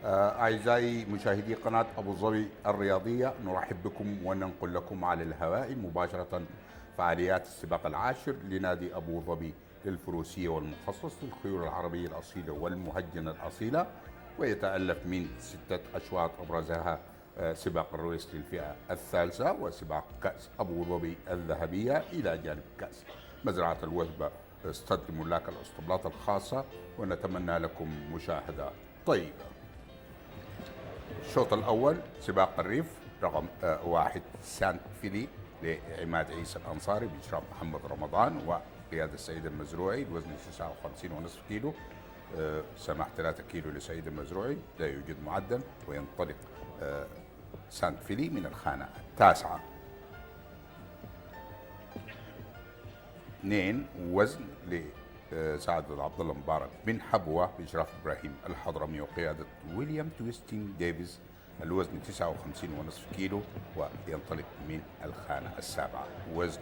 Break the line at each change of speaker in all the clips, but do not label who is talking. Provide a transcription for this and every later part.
أعزائي مشاهدي قناة أبو ظبي الرياضية، نرحب بكم وننقل لكم على الهواء مباشرة فعاليات السباق العاشر لنادي أبو ظبي للفروسية والمخصص للخيول العربية الأصيلة والمهجنة الأصيلة، ويتألف من 6 أشواط أبرزها سباق الرويس للفئة الثالثة وسباق كأس أبو ظبي الذهبية، إلى جانب كأس مزرعة الوثبة استاد ملاك الاسطبلات الخاصة. ونتمنى لكم مشاهدة طيبة. الشوط الأول سباق الريف رقم 1 سانت فيلي لعماد عيسى الأنصاري بإشراف محمد رمضان وقيادة السيد المزروعي، الوزن 59.5 كيلو. سماح 3 كيلو لسيد المزروعي، لا يوجد معدل. وينطلق سانت فيلي من الخانة التاسعة. 2 وزن لسعد عبد الله مبارك بن حبوة بإشراف إبراهيم الحضرمي وقيادة ويليام تويستين ديفيز، الوزن 59.5 كيلو، وينطلق من الخانة السابعة. وزن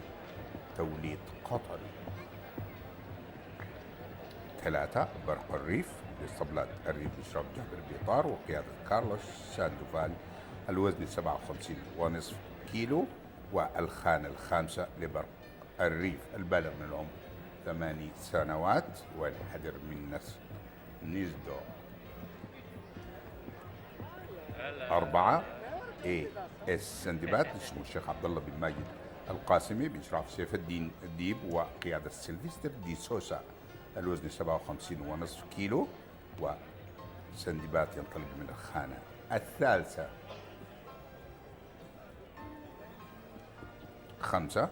توليد قطري. 3 برق الريف لاسطبلات الريف بإشراف جابر بيطار وقيادة كارلوس ساندوفال، الوزن 57.5 كيلو، والخانة الخامسة لبرق الريف البالغ من العمر 8 سنوات والحذر من نسل نيزدو. 4 سندبات لسمو الشيخ عبد الله بن ماجد القاسمي بإشراف سيف الدين الديب وقيادة سيلفستر دي سوسا، الوزن 57.5 كيلو، وسندبات ينطلق من الخانة الثالثة. 5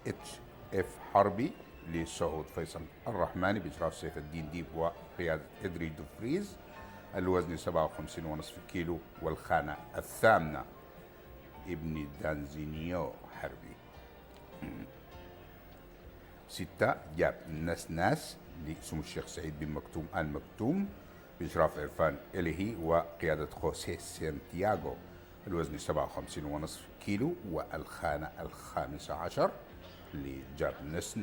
HF حربي لسعود فيصل الرحماني بإشراف سيف الدين ديب وقيادة إدري دوفريز، الوزن 57.5 كيلو، والخانة الثامنة. ابن دانزينيو حربي. 6 جاب ناس لسمو الشيخ سعيد بن مكتوم آل مكتوم بإشراف عرفان إلهي وقيادة خوسيه سانتياغو، الوزن 57.5 كيلو، والخانة الخامسة عشر لجاب ناس.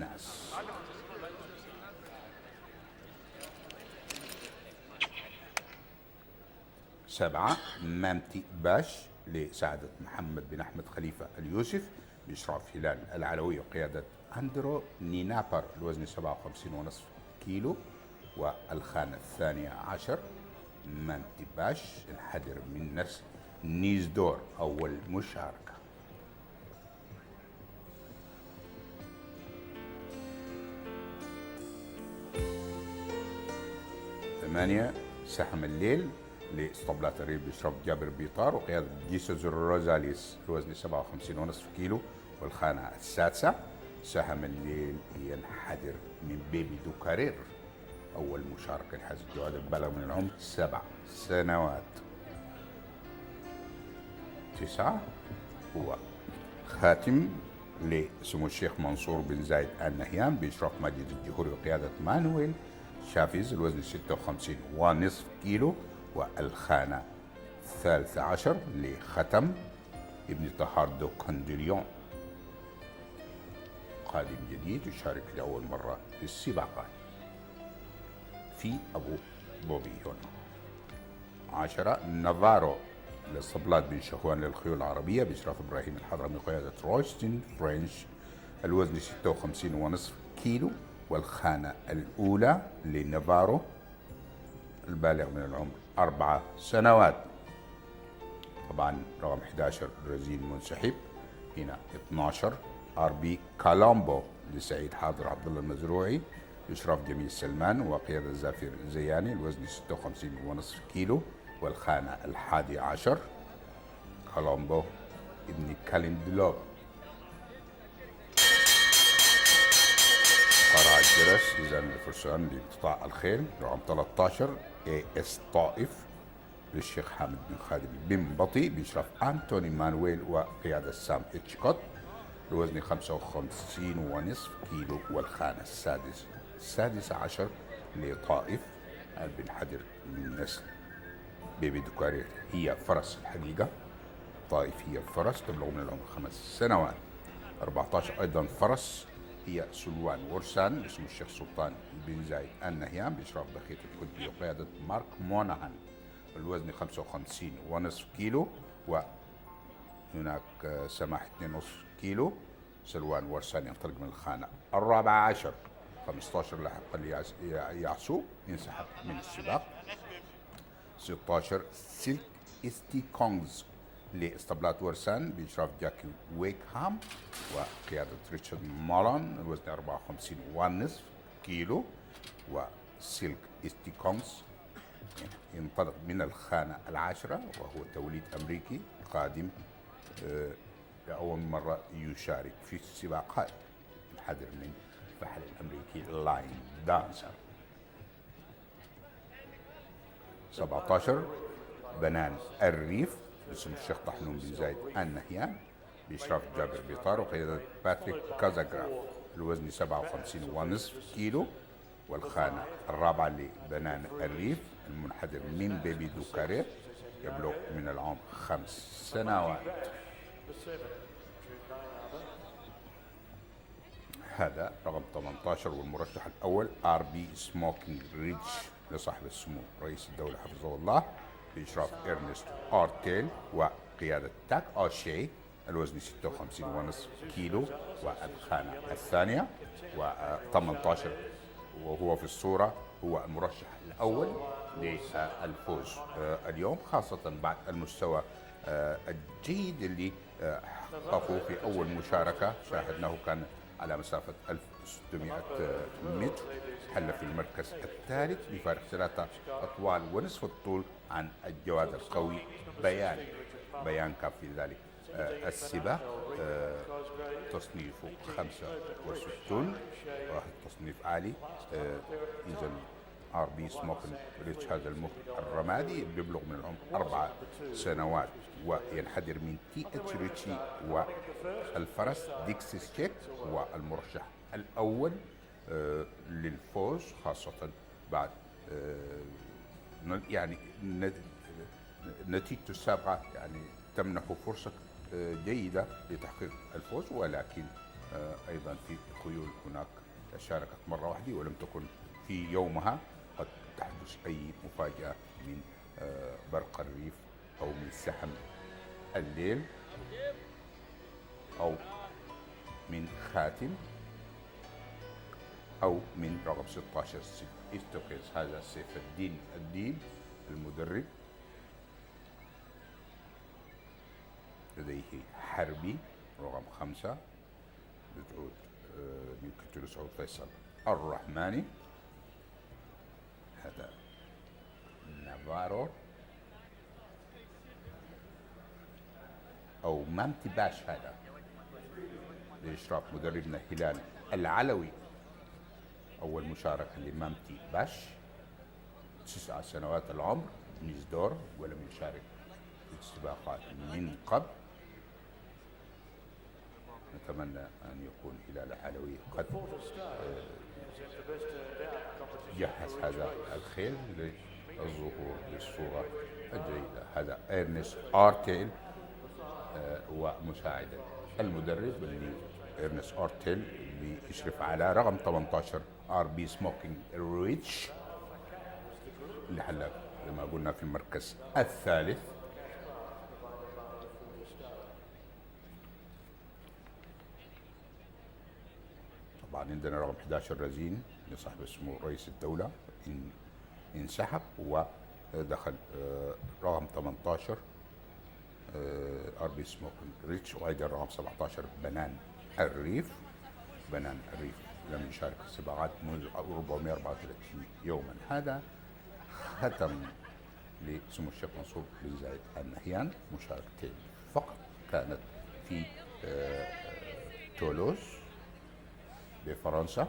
7 مامتي باش لسعادة محمد بن أحمد خليفة اليوسف بإشراف هلال العلوي وقيادة أندرو نينابر، الوزن 57.5 كيلو، والخانة الثانية عشر. مامتي باش الحذر من نسل نيزدور أول مشاركة. 8 سهم الليل لاسطبلات الريف بإشراف جابر بيطار وقيادة جيسوس روزاليس، الوزن 57.5 كيلو، والخانة السادسة. سهم الليل ينحدر من بيبي دوكارير أول مشاركة لحاز الجواد البالغ من العمر 7 سنوات. 9 هو خاتم لسمو الشيخ منصور بن زايد آل نهيان بإشراف ماجد الجهوري وقيادة مانويل شافيز، الوزن 56.5 كيلو، والخانة 13 لختم ابن طهار دو كونديليون، قادم جديد يشارك لأول مرة في السباقات في أبو ظبي هنا. 10 نافارو للصبلات بن شهوان للخيول العربية بإشراف إبراهيم الحضرمي قيادة رويستن فرنش، الوزن 56.5 كيلو، والخانة الأولى لنافارو البالغ من العمر 4 سنوات. طبعا رقم 11 برازيل منسحب. هنا 12 RB كالامبو لسعيد حاضر عبد الله المزروعي بإشراف جميل سلمان وقيادة زافير زياني، الوزن 56.5 كيلو، والخانة 11 كالامبو ابن كالندلوب. قرع الجرس إذن الفرسان لانقطاع الخيل. رقم 13 AS طائف للشيخ حامد بن خالد بن بطي بإشراف أنتوني مانويل وقيادة سام إتشكوت، الوزن 55.5 كيلو، والخانة السادسة عشر لطائف بن حدر من نسل بيبي دوكارير. هي فرس الحقيقة، طائف هي فرس تبلغ من العمر 5 سنوات. 14 أيضا فرس هي سلوان ورسان اسمه الشيخ سلطان بن زايد آل نهيان بإشراف بخيت القطبي وقيادة مارك موناهان، الوزن 55.5 كيلو، وهناك سماح 2.5 كيلو. سلوان ورسان ينطلق من الخانة 14. 15 لاحقا يعسوب ينسحب من السباق. 16 سلك استي كونغز لاسطبلات ورسان بإشراف جاكي ويكهام وقيادة ريتشارد مالون، الوزن 54.5 كيلو. وسلك استي كونغز ينطلق من الخانة 10 وهو توليد أمريكي قادم لأول مرة يشارك في السباقات. الحذر من الفحل الأمريكي لاين دانسر. 17 بنان الريف باسم الشيخ طحنون بن زايد النهيان بإشراف جابر بيطار وقيادة باتريك كازاغراف، الوزن 57.5 كيلو. والخانة 4 لبنان الريف المنحدر من بيبي دوكاريت يبلغ من العمر 5 سنوات. هذا رقم 18 والمرشح الأول ار بي سموكينج ريدج لصاحب السمو رئيس الدولة حفظه الله بإشراف إرنست أورتيل وقيادة تاك أوشي، الوزن 56.5 كيلو. والخانة الثانية و18 وهو في الصورة هو المرشح الأول للفوز اليوم، خاصة بعد المستوى الجيد اللي حققه في أول مشاركة شاهدناه كان على مسافة 1600 متر. حل في المركز الثالث بفارق 3 أطوال ونصف الطول عن الجواد القوي بيان كان في ذلك السباق. تصنيفه 65 واحد تصنيف عالي. إذا ار بي سموكن ريتش هذا المهر الرمادي بيبلغ من العمر 4 سنوات وينحدر من تي اتش ريتشي. والفرس ديكسيس تشيك هو المرشح الأول للفوز، خاصة بعد يعني نتيجة السابقة يعني تمنح فرصة جيدة لتحقيق الفوز، ولكن أيضا في خيول هناك شاركت مرة واحدة ولم تكن في يومها، قد تحدث أي مفاجأة من برق الريف أو من سحم الليل أو من خاتم أو من رقم 16 استوكيز. هذا سيف الدين المدرب، لديه حربي رقم 5 بتعود من كتل سعود فيصل الرحماني. هذا نافارو أو مامتي باش، هذا بإشراف مدربنا هلال العلوي. أول مشاركة لمامتي باش 9 سنوات العمر، ميز دور ولم يشارك في السباقات من قبل. نتمنى أن يكون هلال العلوي قد جهز هذا الخيل للظهور بالصورة الجيدة. هذا إرنست أورتيل ومساعدا المدرب اللي إرنست أورتيل اللي يشرف على رقم 18 ار بي سموكينج ريتش اللي حل زي ما قلنا في المركز الثالث. طبعا عندنا رقم 11 رزين لصاحب اسمه رئيس الدولة انسحب ودخل رقم 18 ار بي سموكينج ريتش، وايضا رقم 17 بنان الريف لم يشارك في السباقات منذ 434 يوما. هذا ختم لسمو الشيخ منصور بن زايد النهيان مشاركتين فقط كانت في تولوز بفرنسا.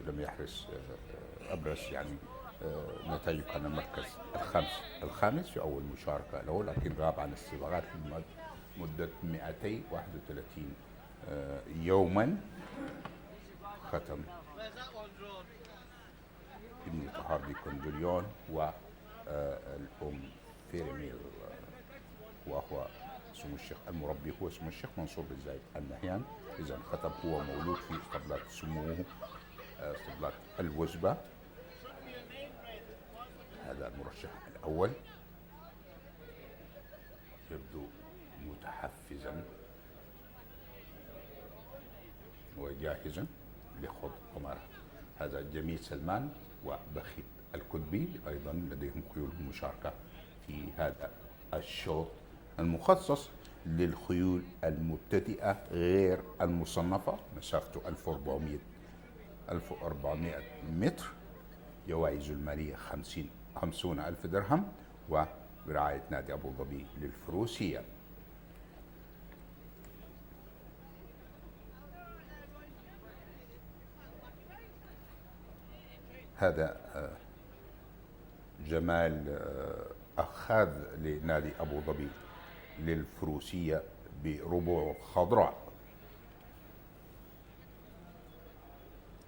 لم يحرز أبرز يعني نتائجه كان المركز الخامس في أول مشاركة له، لكن غاب عن السباقات لمدة 231 يوما. ختم ابن طهار دي كوندوليون والأم فيرميل، وهو سمو الشيخ المربي هو سمو الشيخ منصور بن زايد النهيان. إذا ختم هو مولود في اسطبلات سموه اسطبلات الوزبة. هذا المرشح الأول يبدو متحفزا وجاهزا لخوض قمار. هذا جميل سلمان وبخيت الكتبي أيضا لديهم خيول مشاركة في هذا الشوط المخصص للخيول المبتدئة غير المصنفة، مسافته 1400 متر. جوائز المالية 50 ألف درهم، وبرعاية نادي أبو ظبي للفروسية. هذا جمال أخاذ لنادي أبو ظبي للفروسية بربوع خضراء.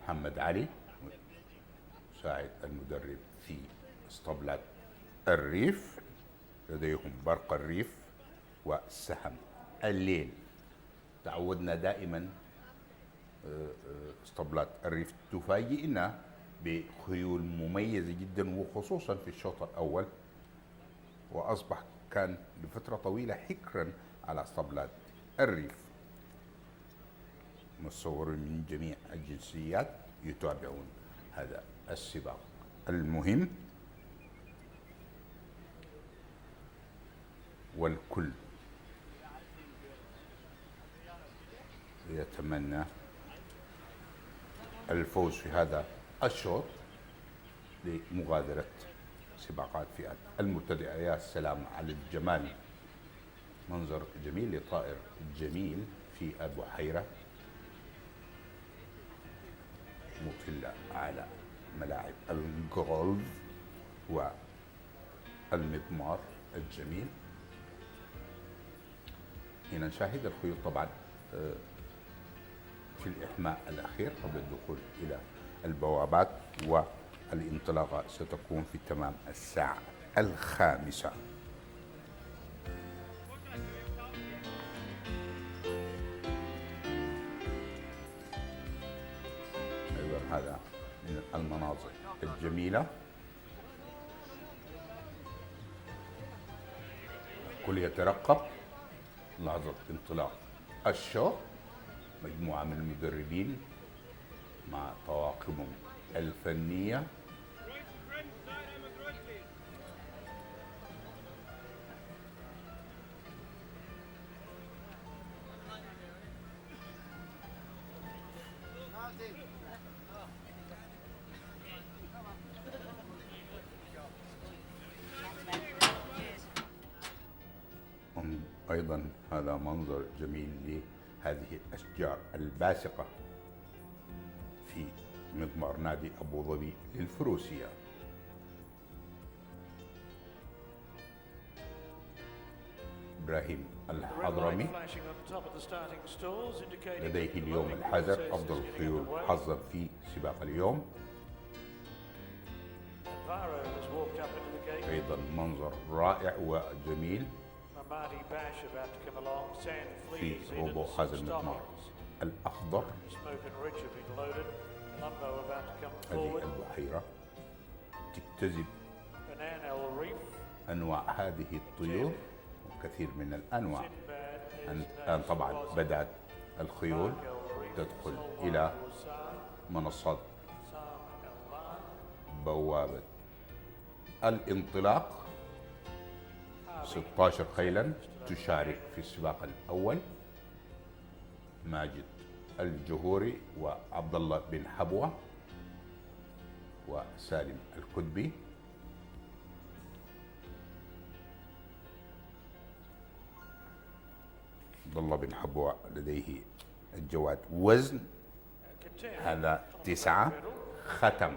محمد علي مساعد المدرب في اسطبلات الريف، لديهم برق الريف وسهم الليل. تعودنا دائما اسطبلات الريف تفاجئنا بخيول مميزة جدا، وخصوصا في الشوط الأول، وأصبح كان لفترة طويلة حكرا على اسطبلات الريف. مصورين من جميع الجنسيات يتابعون هذا السباق المهم، والكل يتمنى الفوز في هذا الشوط لمغادرة سباقات فئات المبتدئة. يا سلام على الجمال، منظر جميل لطائر جميل في البحيرة مطلة على ملاعب الجولف والمضمار الجميل. هنا نشاهد الخيول طبعا في الإحماء الأخير قبل الدخول إلى البوابات، والانطلاقة ستكون في تمام الساعة 5. أيضا هذا من المناظر الجميلة، الكل يترقب لحظة انطلاق الشوط. مجموعة من المدربين مع طواقمهم الفنية أيضا هذا منظر جميل لهذه الأشجار الباسقة في مضمار نادي أبو ظبي للفروسية. إبراهيم الحضرمي لديه اليوم الحذر، أفضل الخيول حظا في سباق اليوم. أيضا منظر رائع وجميل في ربوع هذا المضمار الأخضر. هذه البحيرة تجتذب أنواع هذه الطيور وكثير من الأنواع. الآن طبعا بدأت الخيول تدخل إلى منصات بوابة الانطلاق. 16 خيلا تشارك في السباق الأول، ماجد الجهوري وعبد الله بن حبوة وسالم الكتبي. عبد الله بن حبوة لديه الجواد وزن، هذا 9 ختم.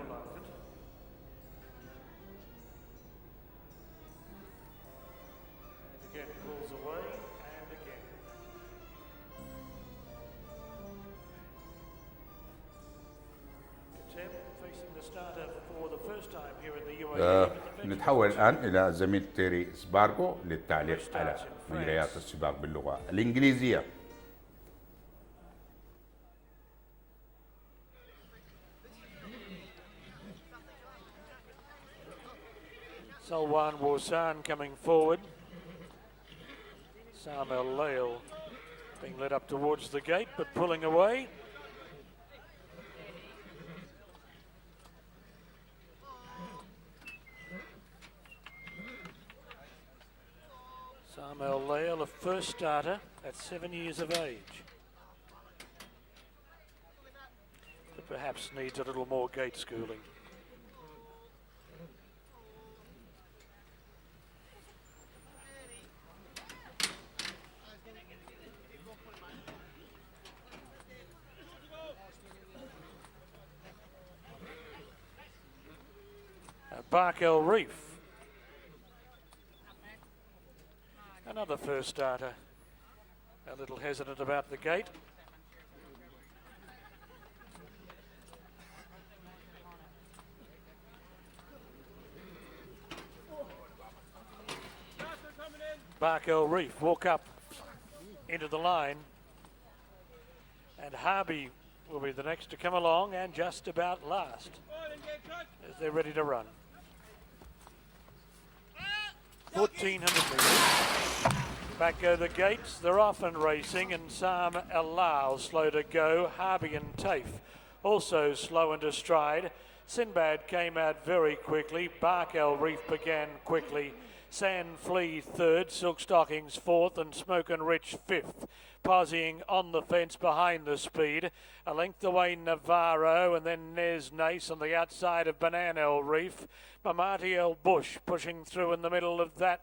نتحول الآن إلى زميل تيري سبارغو للتعليق على مجريات السباق باللغة الإنجليزية.
Salwan Warsan coming forward. Sam El Lail being led up towards the gate, but pulling away. Sam El Lail, a first starter at 7 years of age, but perhaps needs a little more gate schooling. Bark El Reef, another first starter, a little hesitant about the gate. Bark El Reef walk up into the line, and Harvey will be the next to come along and just about last as they're ready to run. 1,400 metres. Back go the gates. They're off and racing, and Sam Alal slow to go. Harvey and Tafe also slow into stride. Sinbad came out very quickly. Bark El Reef began quickly. Sand Flea third, Silk Stockings fourth, and Smoke and Rich fifth. Posing on the fence behind the speed. A length away Navarro, and then Nez Nace on the outside of Banana El Reef. Mamati El Bush pushing through in the middle of that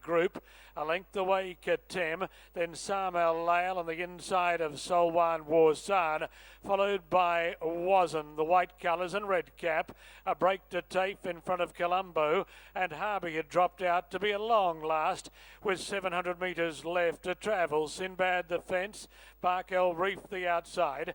group. A length away Katem, then Sam El Lail on the inside of Salwan Warsan, followed by Wazen, the white colours and red cap. A break to Tafe in front of Colombo, and Harvey had dropped out to be a long last with 700 metres left to travel. Sinbad the fence, Bark El Reef the outside.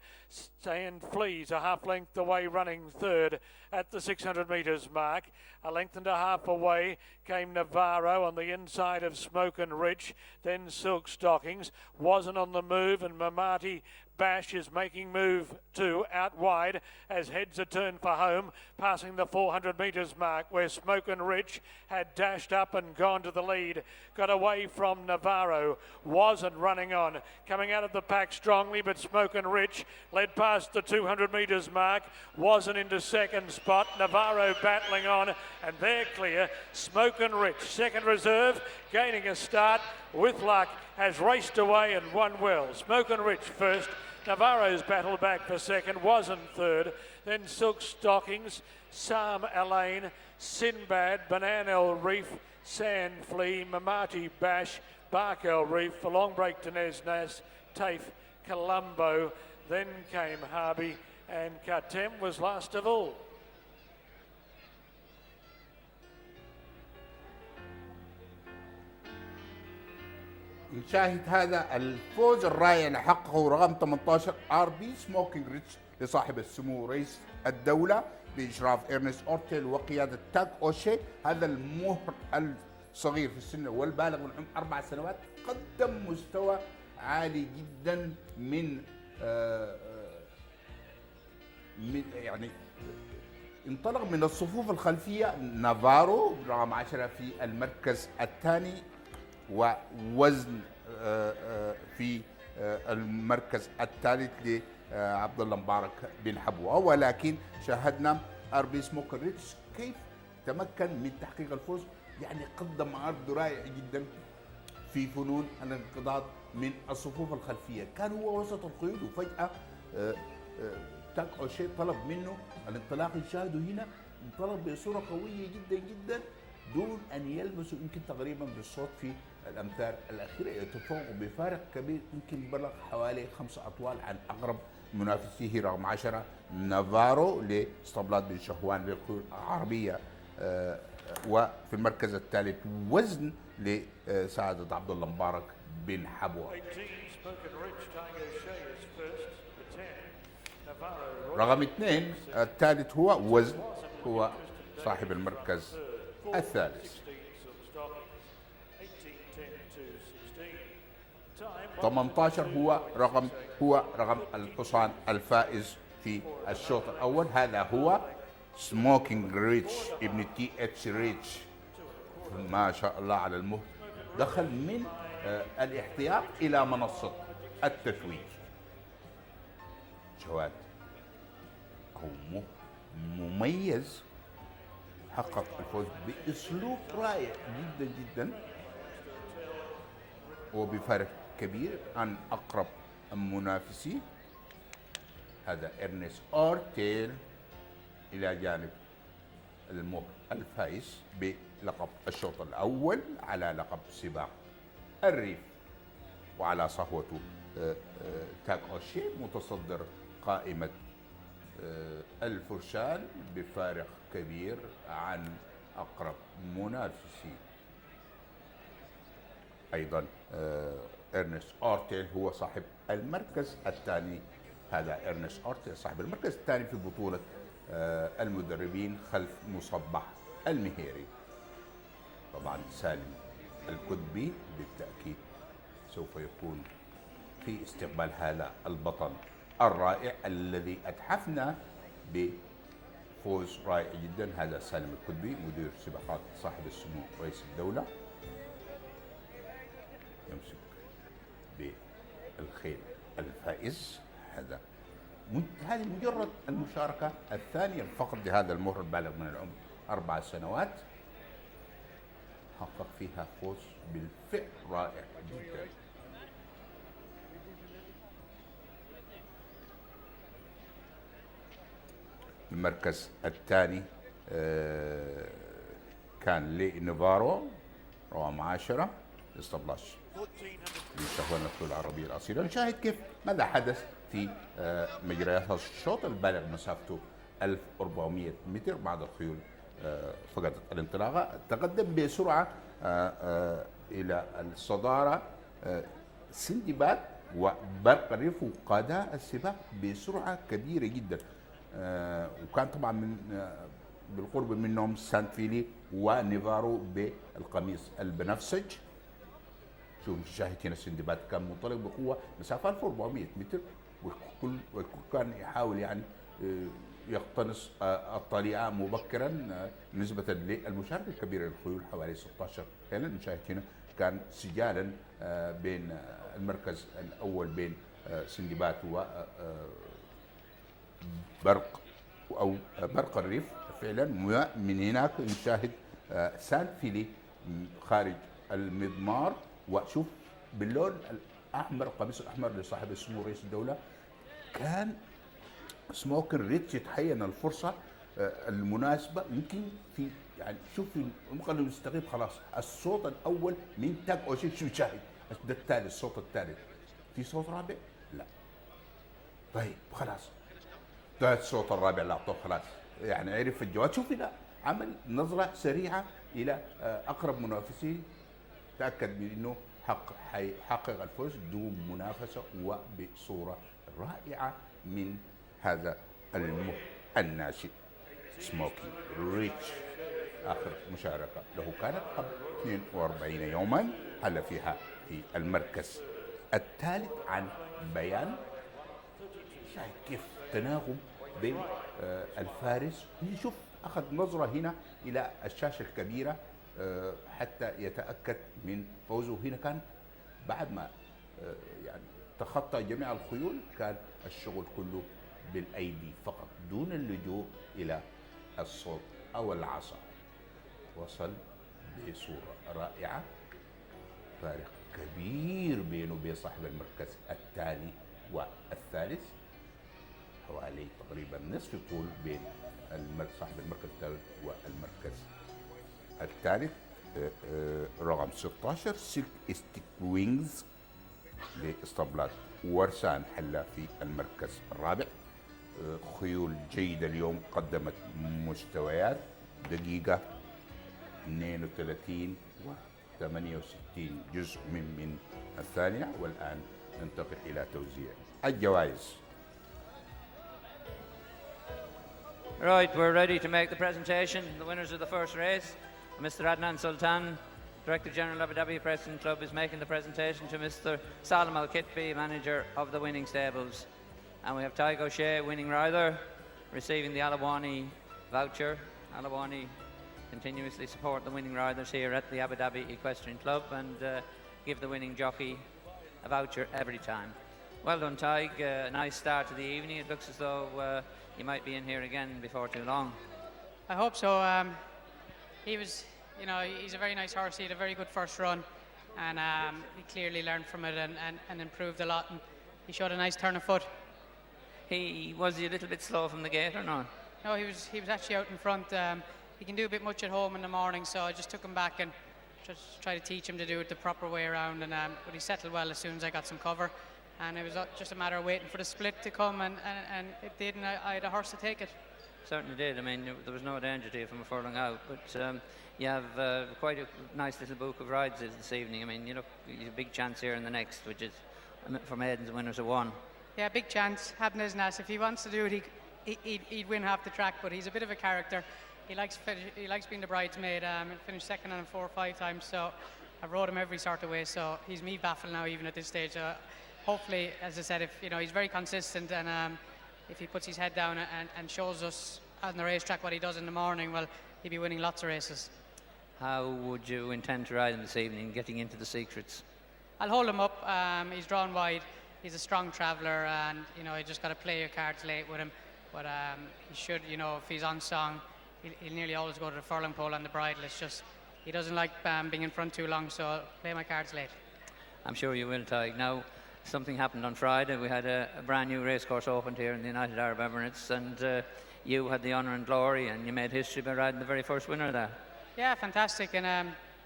Sand Fleas a half length away running third at the 600 metres mark. A length and a half away came Navarro on the inside of Smoke and Rich, then Silk Stockings. Wasn't on the move, and Mamati Bash is making move too, out wide as heads are turned for home, passing the 400 metres mark where Smoke and Rich had dashed up and gone to the lead. Got away from Navarro, wasn't running on, coming out of the pack strongly, but Smoke and Rich led past the 200 metres mark, wasn't into second spot. Navarro battling on, and they're clear. Smoke and Rich, second reserve, gaining a start with luck, has raced away and won well. Smoke and Rich first. Navarro's battled back for second, wasn't third. Then Silk Stockings, Sam Elaine, Sinbad, Banana El Reef, Sand Flea, Mamati Bash, Bark El Reef, a long break to Nez Nas, Tafe, Colombo. Then came Harvey, and Katem was last of all.
نشاهد هذا الفوز الرائع اللي حققه رقم 18 ار بي سموكينج ريتش لصاحب السمو رئيس الدولة بإشراف إرنست أورتيل وقيادة تاك أوشي. هذا المهر الصغير في السن والبالغ من عمر 4 سنوات قدم مستوى عالي جدا من يعني انطلق من الصفوف الخلفية. نافارو رقم 10 في المركز الثاني، ووزن في المركز الثالث لعبد الله مبارك بن حبوه. ولكن شاهدنا اربي سموك ريتش كيف تمكن من تحقيق الفوز، يعني قدم عرض رائع جدا في فنون الانقضاض من الصفوف الخلفيه. كان هو وسط القيود، وفجاه تاك اوشي طلب منه الانطلاق. نشاهده هنا انطلق بصوره قويه جدا جدا دون ان يلمسوا يمكن تقريبا بالصوت في الامتار الاخيره. يتفوق بفارق كبير يمكن بلغ حوالي 5 أطوال عن اقرب منافسيه رقم 10 نافارو لاسطبلات بن شهوان للخيول العربيه. وفي المركز الثالث وزن لسعادة عبد الله مبارك بن حبوه. رقم 2 الثالث هو وزن، هو صاحب المركز الثالث. 18 هو رقم الحصان الفائز في الشوط الاول. هذا هو سموكينج ريتش ابن تي اتش ريتش ما شاء الله على المهر، دخل من الاحتياط إلى منصة التتويج. جواد هو مميز، حقق الفوز بأسلوب رائع جدا جدا وبفرق كبير عن أقرب المنافسين. هذا إرنست أورتيل إلى جانب المهر الفائز بلقب الشوط الأول على لقب سباق الريف، وعلى صهوته تاك أوشي متصدر قائمة الفرسان بفارق كبير عن أقرب منافسين. أيضا إرنست أورتيل هو صاحب المركز الثاني. هذا إرنست أورتيل صاحب المركز الثاني في بطولة المدربين خلف مصبح المهيري. طبعا سالم الكتبي بالتأكيد سوف يكون في استقبال هذا البطل الرائع الذي أتحفنا بفوز رائع جدا. هذا سالم الكتبي مدير سباقات صاحب السمو رئيس الدولة، يمسك بالخيل الفائز. هذه مجرد المشاركة الثانية فقط لهذا المهر البالغ من العمر 4 سنوات، حقق فيها فوز بالفعل رائع جدا. المركز الثاني كان لنيفارو رقم 10 اسطبلاش لشهوة النقل العربية الأصيلة. نشاهد كيف ماذا حدث في مجريات الشوط البالغ مسافته 1400 متر بعد الخيول فقدت الانطلاقة. تقدم بسرعة إلى الصدارة سندباد وبرق الريف، وقادا السباق بسرعة كبيرة جدا. وكان طبعا من بالقرب منهم سانتفيلي ونيفارو بالقميص البنفسج. شوف شاهد هنا سندباد كان منطلق بقوة مسافة 1400 متر، والكل كان يحاول يعني يقتنص الطليعة مبكرا نسبة للمشاركة الكبيرة للخيول حوالي 16 خيلا. نشاهد هنا كان سجالا بين المركز الأول بين سندباد و برق الريف فعلا. من هناك نشاهد سانتفيلي خارج المضمار، وشوف باللون الأحمر القميص الأحمر لصاحب السمو رئيس الدولة كان سموكن ريتش يتحين الفرصة المناسبة. يمكن في يعني شوف ممكن نستغيب خلاص الصوت الأول من تاج أوشي. شو شاهد ده الثالث، الصوت الثالث في صوت رابع؟ لا. طيب خلاص ده الصوت الرابع لا خلاص يعني عرف الجواد. شوف هنا عمل نظرة سريعة إلى أقرب منافسين، تأكد من أنه حقق الفوز دون منافسة وبصورة رائعة من هذا الناشئ سموكي ريتش. آخر مشاركة له كانت قبل 42 يوما، حل فيها في المركز الثالث عن بيان. شايف كيف تناغم بين الفارس. نشوف أخذ نظرة هنا إلى الشاشة الكبيرة حتى يتأكد من فوزه. هنا كان بعد ما يعني تخطى جميع الخيول كان الشغل كله بالأيدي فقط دون اللجوء إلى الصوت أو العصا. وصل بصورة رائعة، فارق كبير بينه وبين صاحب المركز الثاني والثالث، حوالي تقريبا نصف طول بين صاحب المركز الثالث والمركز الثالث. رقم 16 سلك ستيك وينجز لاسطبلات ورسان حلا في المركز الرابع. خيول جيدة اليوم، قدمت مستويات دقيقة 32 و 68 جزء من الثانية. والآن ننتقل إلى توزيع الجوائز.
Right, we're ready to make the presentation. The winners of the first race, Mr. Adnan Sultan, Director General of Abu Dhabi Preston Club, is making the presentation to Mr. Salim Al-Kitbi, manager of the winning stables. And we have Tygo Shea winning rider, receiving the Alawani voucher, Alawani continuously support the winning riders here at the Abu Dhabi Equestrian Club and give the winning jockey a voucher every time. Well done, Tig. Nice start to the evening. It looks as though you might be in here again before too long.
I hope so. He was, he's a very nice horse. He had a very good first run, and he clearly learned from it and improved a lot. And he showed a nice turn of foot.
Was he a little bit slow from the gate or not?
No, he was actually out in front. He can do a bit much at home in the morning, so I just took him back and just tried to teach him to do it the proper way around. And but he settled well as soon as I got some cover. And it was just a matter of waiting for the split to come, and it did, and I had a horse to take it.
Certainly did. I mean, there was no danger to you from a furlong out, but you have quite a nice little book of rides this evening. I mean, you have a big chance here in the next, which is for maidens and winners of one.
Yeah, big chance. Habnesnas, if he wants to do it, he'd win half the track, but he's a bit of a character. He likes being the bridesmaid. Finished second on him 4 or 5 times, so I've rode him every sort of way, so he's me baffled now even at this stage. Hopefully, as I said, if he's very consistent, and if he puts his head down and shows us on the racetrack what he does in the morning, well, he'll be winning lots of races.
How would you intend to ride him this evening, getting into the secrets?
I'll hold him up. He's drawn wide. He's a strong traveller, and you just got to play your cards late with him. But he should, if he's on song, he'll nearly always go to the furlong pole on the bridle. It's just he doesn't like being in front too long, so I'll play my cards late.
I'm sure you will, Tig. Now, something happened on Friday. We had a brand new racecourse opened here in the United Arab Emirates, and you had the honour and glory, and you made history by riding the very first winner there. Yeah,
fantastic, and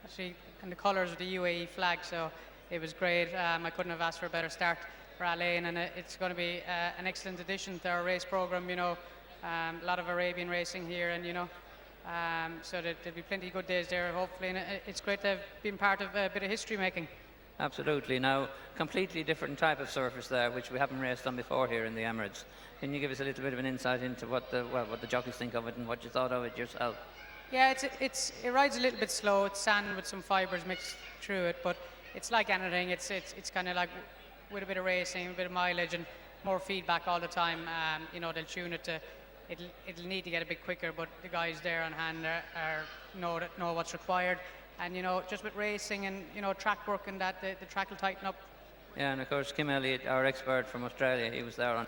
actually in the colours of the UAE flag, so it was great. I couldn't have asked for a better start for Al Ain, and it's going to be an excellent addition to our race programme. A lot of Arabian racing here, and so there'll be plenty of good days there, hopefully, and it's great to have been part of a bit of history making.
Absolutely. Now, completely different type of surface there, which we haven't raced on before here in the Emirates. Can you give us a little bit of an insight into what the jockeys think of it and what you thought of it yourself?
Yeah, it rides a little bit slow. It's sand with some fibres mixed through it, but it's like anything. It's kind of like with a bit of racing, a bit of mileage, and more feedback all the time. They'll tune it to. It'll need to get a bit quicker, but the guys there on hand know what's required. And just with racing and track work and that, the track will tighten up. Yeah, and of course Kim Elliott, our expert from Australia, he was there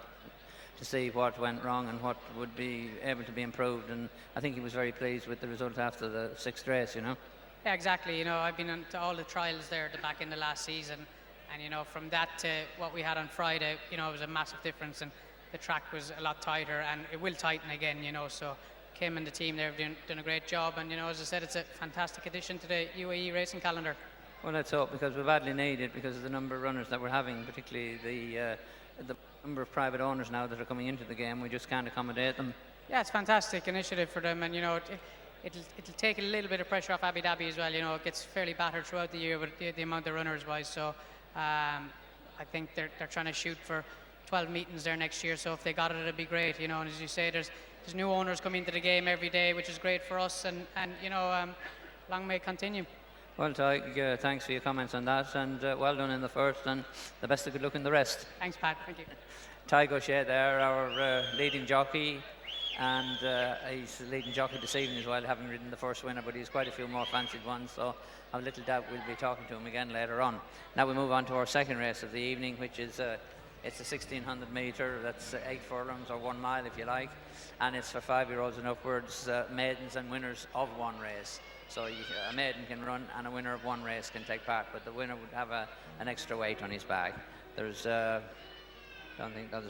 to see what went wrong and what would be able to be improved. And I think he was very pleased with the result after the 6th race. Yeah, exactly. I've been to all the trials there at the back end of last season, and from that to what we had on Friday, it was a massive difference, and the track was a lot tighter, and it will tighten again. So Kim and the team there have done a great job, and as I said, it's a fantastic addition to the UAE racing calendar. Well, let's hope, because we badly need it because of the number of runners that we're having, particularly the number of private owners now that are coming into the game. We just can't accommodate them. Yeah, it's a fantastic initiative for them, and it'll take a little bit of pressure off Abu Dhabi as well. It gets fairly battered throughout the year with the amount of runners wise. So I think they're trying to shoot for 12 meetings there next year. So if they got it, it'd be great. And as you say, there's new owners coming into the game every day, which is great for us, and long may it continue. Well, Tig, thanks for your comments on that, and well done in the first, and the best of good luck in the rest. Thanks, Pat. Thank you. Tig O'Shea there, our leading jockey, and he's the leading jockey this evening as well, having ridden the first winner, but he's quite a few more fancied ones, so I've little doubt we'll be talking to him again later on. Now we move on to our second race of the evening, which is it's a 1600 metre, that's 8 furlongs or 1 mile if you like, and it's for 5-year-olds and upwards, maidens and winners of one race. So a maiden can run and a winner of one race can take part, but the winner would have an extra weight on his bag. There's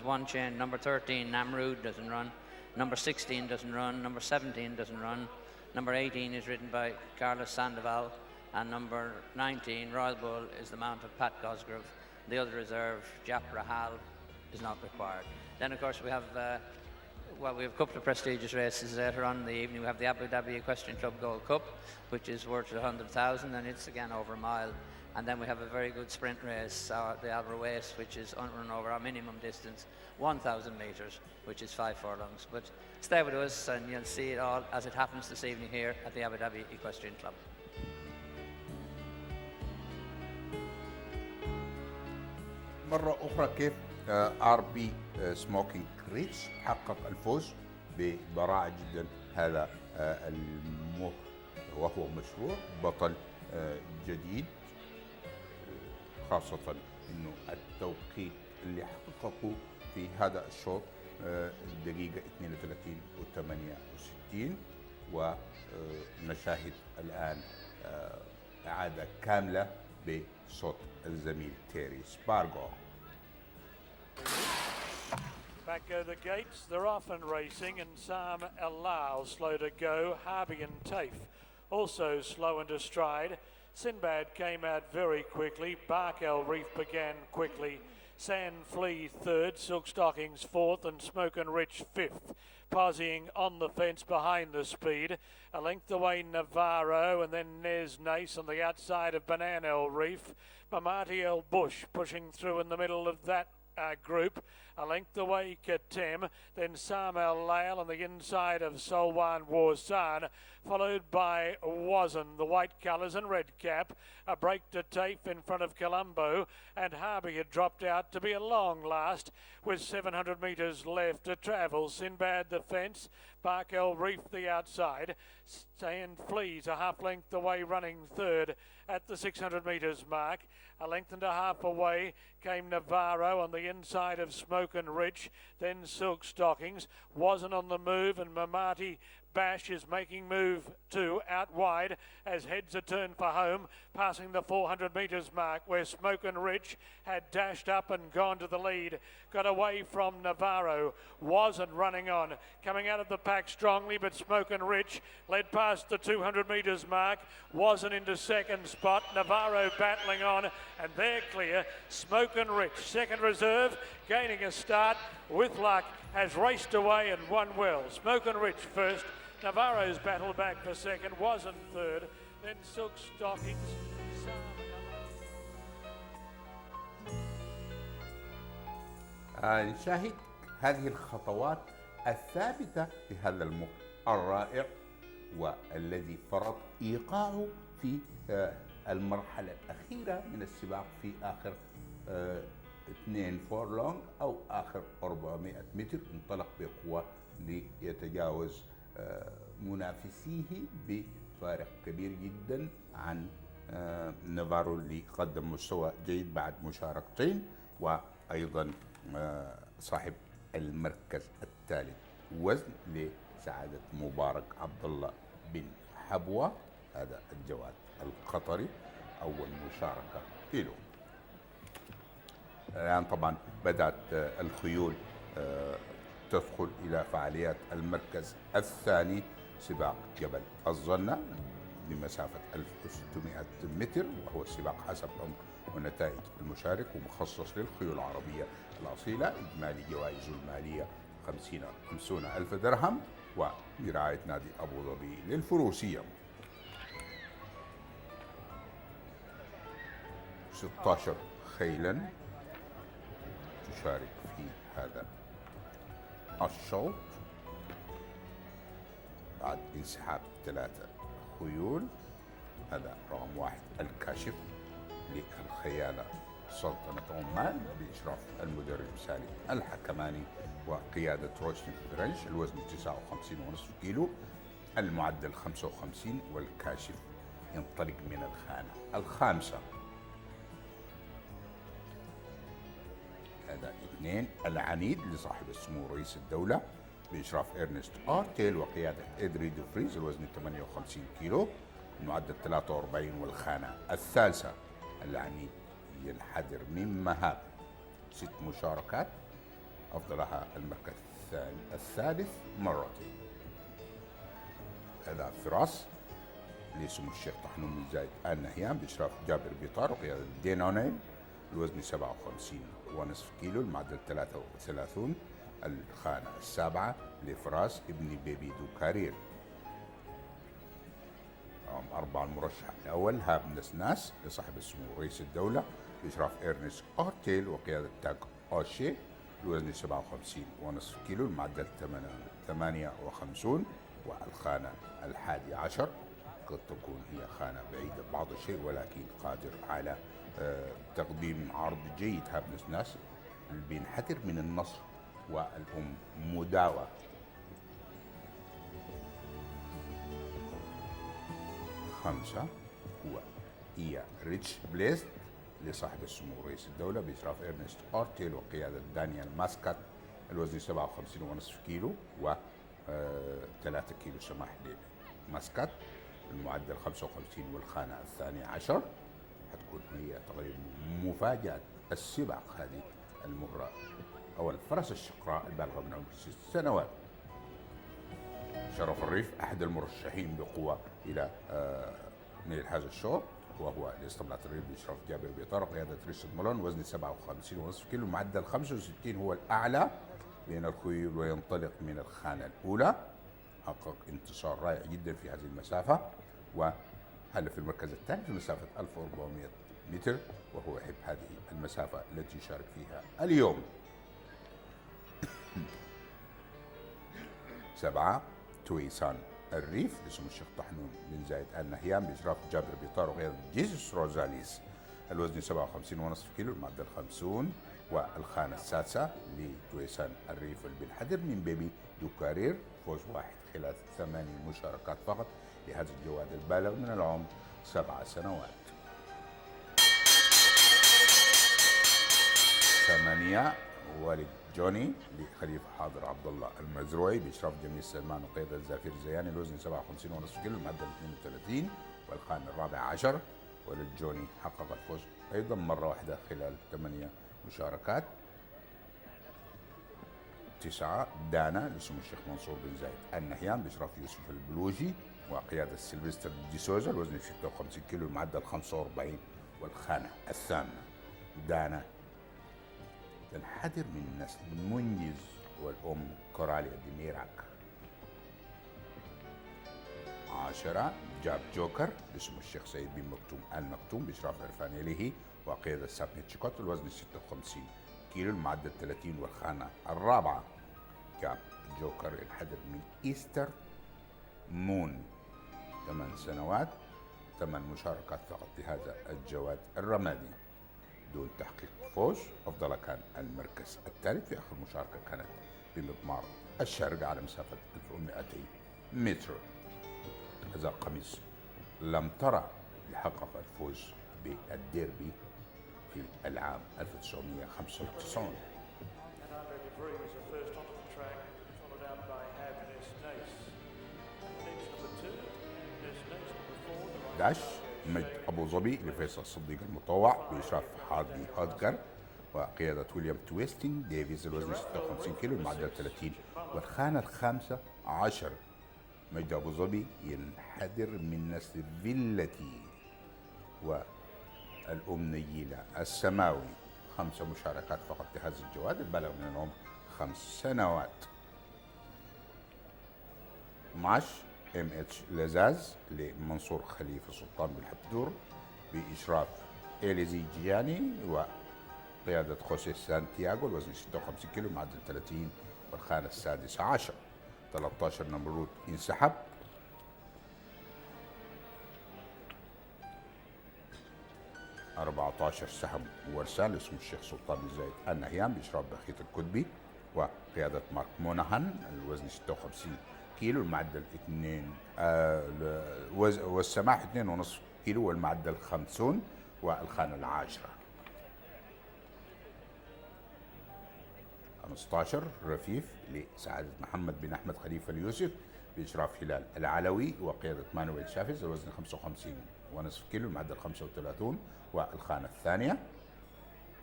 one chain. Number 13, Namrud, doesn't run. Number 16 doesn't run. Number 17 doesn't run. Number 18 is ridden by Carlos Sandoval, and number 19, Royal Bull, is the mount of Pat Cosgrove. The other reserve, Jap Rahal, is not required. Then, of course, we have a couple of prestigious races later on in the evening. We have the Abu Dhabi Equestrian Club Gold Cup, which is worth 100,000, and it's again over a mile. And then we have a very good sprint race, the Al Ruwais, which is run over our minimum distance, 1,000 metres, which is 5 furlongs. But stay with us, and you'll see it all as it happens this evening here at the Abu Dhabi Equestrian Club.
مرة أخرى كيف RB سموكينج كريتس حقق الفوز ببراعة جدا. هذا وهو مشروع بطل جديد، خاصة انه التوقيت اللي حققه في هذا الشوط الدقيقة 32 و68، ونشاهد الآن إعادة كاملة بصوت الزميل تيري سبارغو.
Back go the gates, they're off and racing, and Sam Elau slow to go, Harvey and Tafe also slow into stride. Sinbad came out very quickly, Bark El Reef began quickly, Sand Flea third, Silk Stockings fourth, and Smoke and Rich fifth. Posing on the fence behind the speed, a length away Navarro, and then Nez Nace on the outside of Banana El Reef. Mamati El Bush pushing through in the middle of that group, a length away Katem, then Sam El Lail on the inside of Solwan Warsan, followed by Wazen, the white colours and red cap, a break to Tafe in front of Colombo, and Harvey had dropped out to be a long last with 700 metres left to travel. Sinbad the fence, Bark El Reef the outside, Sand Fleas a half length away running third at the 600 metres mark. A length and a half away came Navarro on the inside of Smoke and Rich, then Silk Stockings, Wasn't on the move, and Mamati Bash is making move too, out wide as heads are turned for home, passing the 400 metres mark where Smoke and Rich had dashed up and gone to the lead. Got away from Navarro, Wasn't running on, coming out of the pack strongly, but Smoke and Rich led past the 200 metres mark, Wasn't into second spot, Navarro battling on, and they're clear. Smoke and Rich, second reserve, gaining a start with luck, has raced away and won well. Smoke and Rich first, Navarro's battled back for second, Wasn't third, then Silk Stockings,
نشاهد هذه الخطوات الثابتة في هذا المر الرائع، والذي فرض إيقاعه في المرحلة الأخيرة من السباق في آخر 2 فورلونج أو آخر 400 متر. انطلق بقوة ليتجاوز منافسيه بفارق كبير جدا عن نافارو اللي قدم مستوى جيد بعد مشاركتين، وأيضا صاحب المركز الثالث وزن لسعادة مبارك عبد الله بن حبوة، هذا الجواد القطري، أول مشاركة له. الآن طبعا بدأت الخيول تدخل إلى فعاليات المركز الثاني، سباق جبل الظنة بمسافة 1600 متر، وهو سباق حسب العمر ونتائج المشارك ومخصص للخيول العربية الأصيلة. إجمالي جوائزه المالية 50 ألف درهم، وبرعاية نادي أبو ظبي للفروسية. 16 خيلا تشارك في هذا الشوط بعد انسحاب 3 خيول. هذا رقم 1 الكاشف للخيالة سلطنة عمان بإشراف المدرب سالم الحكماني وقيادة روشن فرنش، الوزن 59.5 كيلو، المعدل 55، والكاشف ينطلق من الخانة الخامسة. هذا 2 العنيد لصاحب السمو رئيس الدولة بإشراف إرنست أرتيل وقيادة إدري دوفريز، الوزن 58 كيلو، المعدل 43، والخانة الثالثة العنيد ينحدر من مهاب 6 مشاركات، أفضلها المركز الثالث مرتين. هذا فراس لسمو الشيخ طحنون بن زايد آل نهيان بإشراف جابر بيطار وقيادة دينونيل، الوزن 57.5 كيلو، المعدل 33، الخانة السابعة لفراس ابن بيبي دوكارير. 4 المرشح الأول هاب نسناس لصاحب السمو رئيس الدولة بإشراف إرنست أورتيل وقيادة تاك أوشي، الوزن 57.5 كيلو، المعدل 58، والخانة 11 قد تكون هي خانة بعيدة بعض الشيء، ولكن قادر على تقديم عرض جيد. هاب نسناس اللي بينحدر من النصر والأم مداوة. 5 هو هي ريتش بليست لصاحب السمو رئيس الدولة بإشراف إرنست أورتيل وقيادة دانيال ماسكات. الوزن 57.5 كيلو و 3 كيلو سماح لماسكات. المعدل 55 والخانة الثانية عشر. حتكون هي تقريبا مفاجأة السباق هذه المهرة أو الفرس الشقراء البالغة من عمر 6 سنوات. شرف الريف أحد المرشحين بقوة إلى نيل هذا الشوط، وهو لاسطبلات الريف بإشراف جابر بيطار قيادة ريشارد مولون. وزن 57.5 كيلو. معدل 65 هو الأعلى بين الخيول وينطلق من الخانة الأولى. حقق انتصار رائع جدا في هذه المسافة، وهل في المركز الثاني في مسافة 1400 متر، وهو يحب هذه المسافة التي يشارك فيها اليوم. 7 تويسان الريف لسمو الشيخ طحنون بن زايد آل نهيان بإشراف جابر بيطار وقيادة جيسوس روزاليس. الوزن 57.5 كيلو. المعدل 50. والخانة السادسة لتويسان الريف بن حدر من بيبي دوكارير. فوز واحد خلال 8 مشاركات فقط لهذا الجواد البالغ من العمر 7 سنوات. 8 والد جوني لخليفة حاضر عبد الله المزروعي بإشراف جميل سلمان وقيادة زافير زياني. الوزن 57.5 كيلو. المعدل 32. والخانة الرابعة عشر. والد جوني حقق الفوز أيضا مرة واحدة خلال 8 مشاركات. 9 دانا لسمو الشيخ منصور بن زايد آل نهيان بإشراف يوسف البلوجي وقيادة سيلفستر دي سوزا. الوزن 56 كيلو. المعدل 45. والخانة الثامنة دانا تنحدر من نسل منجز والأم كوراليا ديميراك. 10 جاب جوكر لسمو الشيخ سيد بن مكتوم آل مكتوم بإشراف عرفان إليه وقيادة سابني تشيكوت. الوزن 56 كيلو. المعدل 30. والخانة الرابعة جاب جوكر ينحدر من إيستر مون. 8 سنوات 8 مشاركات فقط لهذا الجواد الرمادي دون تحقيق فوز. أفضل كان المركز الثالث في آخر مشاركة كانت بمضمار الشرق على مسافة 1200 متر. هذا قميص لم ترى يحقق الفوز بالديربي في العام 1995. داش مجد أبو ظبي لفيصل الصديق المطوع بإشراف هاردي هودجر وقيادة ويليام تويستين ديفيز. الوزن 56 كيلو. المعدل 30. والخانة الخامسة عشر. مجد أبو ظبي ينحدر من نسل فيلتي والأم نيلة السماوي. 5 مشاركات فقط لهذا الجواد البالغ من العمر 5 سنوات. 12 ام اتش لزاز لمنصور خليفه سلطان بن حبدور باشراف اليزي جياني وقياده خوسيه سانتياغو. الوزن 56 كيلو. معدل 30. والخانه السادسه عشر. 13 نمرود انسحب. 14 سهم ورسان لاسم الشيخ سلطان بن زايد آل نهيان باشراف بخيت الكتبي وقياده مارك موناهان. الوزن 56 كيلو. المعدل 2 والسماح 2.5 كيلو. والمعدل 50. والخانة العاشرة. 15 رفيف لسعادة محمد بن أحمد خليفة اليوسف بإشراف هلال العلوي وقيادة مانويل شافز. الوزن 55.5 كيلو. المعدل 35. والخانة الثانية.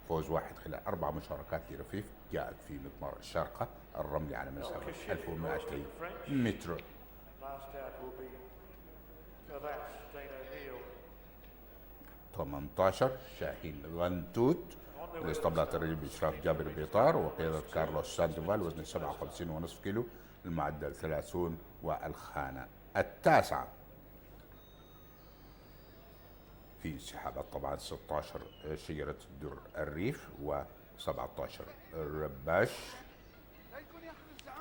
فوز واحد خلال 4 مشاركات لرفيف جاءت في مضمار الشارقة الرملي على مسافة 1200 متر. 18 شاهين غنتوت لاسطبلات الرجل بإشراف جابر بيطار وقيادة كارلوس سانتوفال. وزن 57.5 كيلو. المعدل 30. والخانة التاسعة. في انسحابات طبعا 16 شجرة الدر الريف و17 الرباش.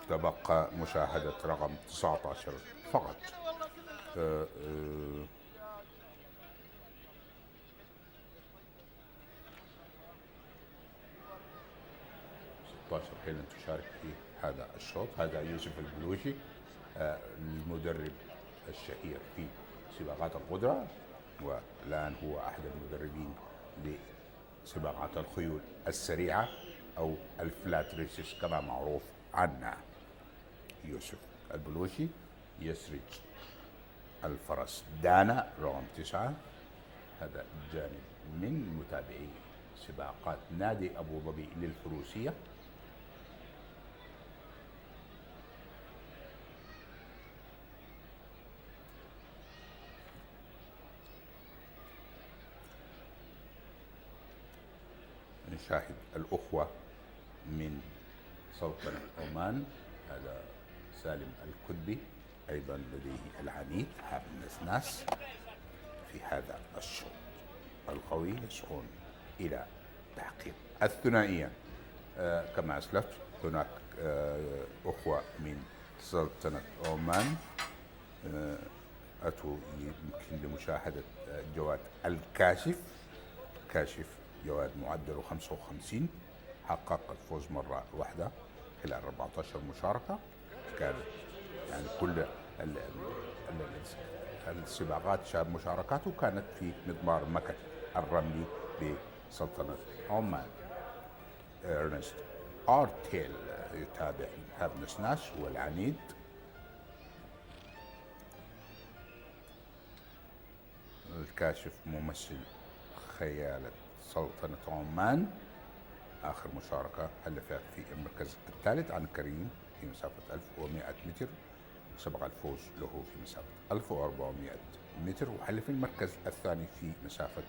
تبقى مشاهدة رقم 19 فقط. 16 حين تشارك في هذا الشوط. هذا يوسف البلوشي المدرب الشهير في سباقات القدرة، والآن هو أحد المدربين لسباقات الخيول السريعة أو الفلات ريسز كما معروف عنها. يوسف البلوشي يسرج الفرس دانا رقم 9. هذا جانب من متابعي سباقات نادي أبو ظبي للفروسية. نشاهد الأخوة من سلطنة عمان. هذا سالم الكتبي أيضا لديه العنيد حاب النسناس في هذا الشوط القوي، يسعون إلى تحقيق الثنائية. كما أسلفت هناك أخوة من سلطنة عمان أتوا يمكن لمشاهدة جواد الكاشف. كاشف جواد معدله 55، حقق الفوز مرة واحدة خلال 14 مشاركة. كان يعني كل السباقات مشاركاته كانت في مضمار مكة الرملي بسلطنة عمان. إرنست آرتيل يتابع هاب نسناس والعنيد. الكاشف ممثل خيالة سلطنة عمان، آخر مشاركة حل فيها في المركز الثالث عن كريم في مسافة 1100 متر، سبق الفوز له في مسافة 1400 متر، وحل في المركز الثاني في مسافة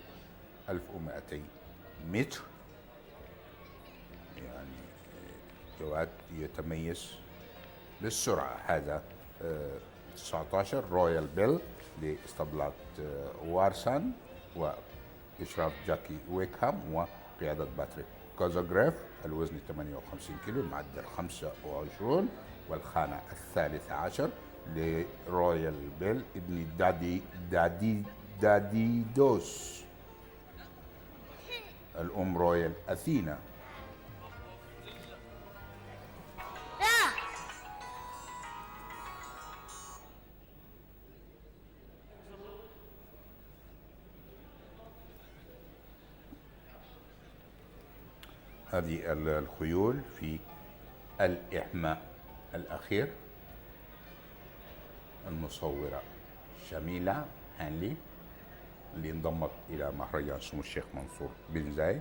1200 متر. يعني جواد يتميز بالسرعة. هذا 19 رويال بيل لاسطبلات وارسان وإشراف جاكي ويكهام وقيادة باتريك كوزاغريف. الوزن 58 كيلو، المعدل 25، والخانة 13 لرويال بيل ابن دادي دوس. الأم رويال أثينا. هذه الخيول في الإحماء الأخير. المصورة شميلة هانلي اللي انضمت إلى مهرجان سمو الشيخ منصور بن زايد.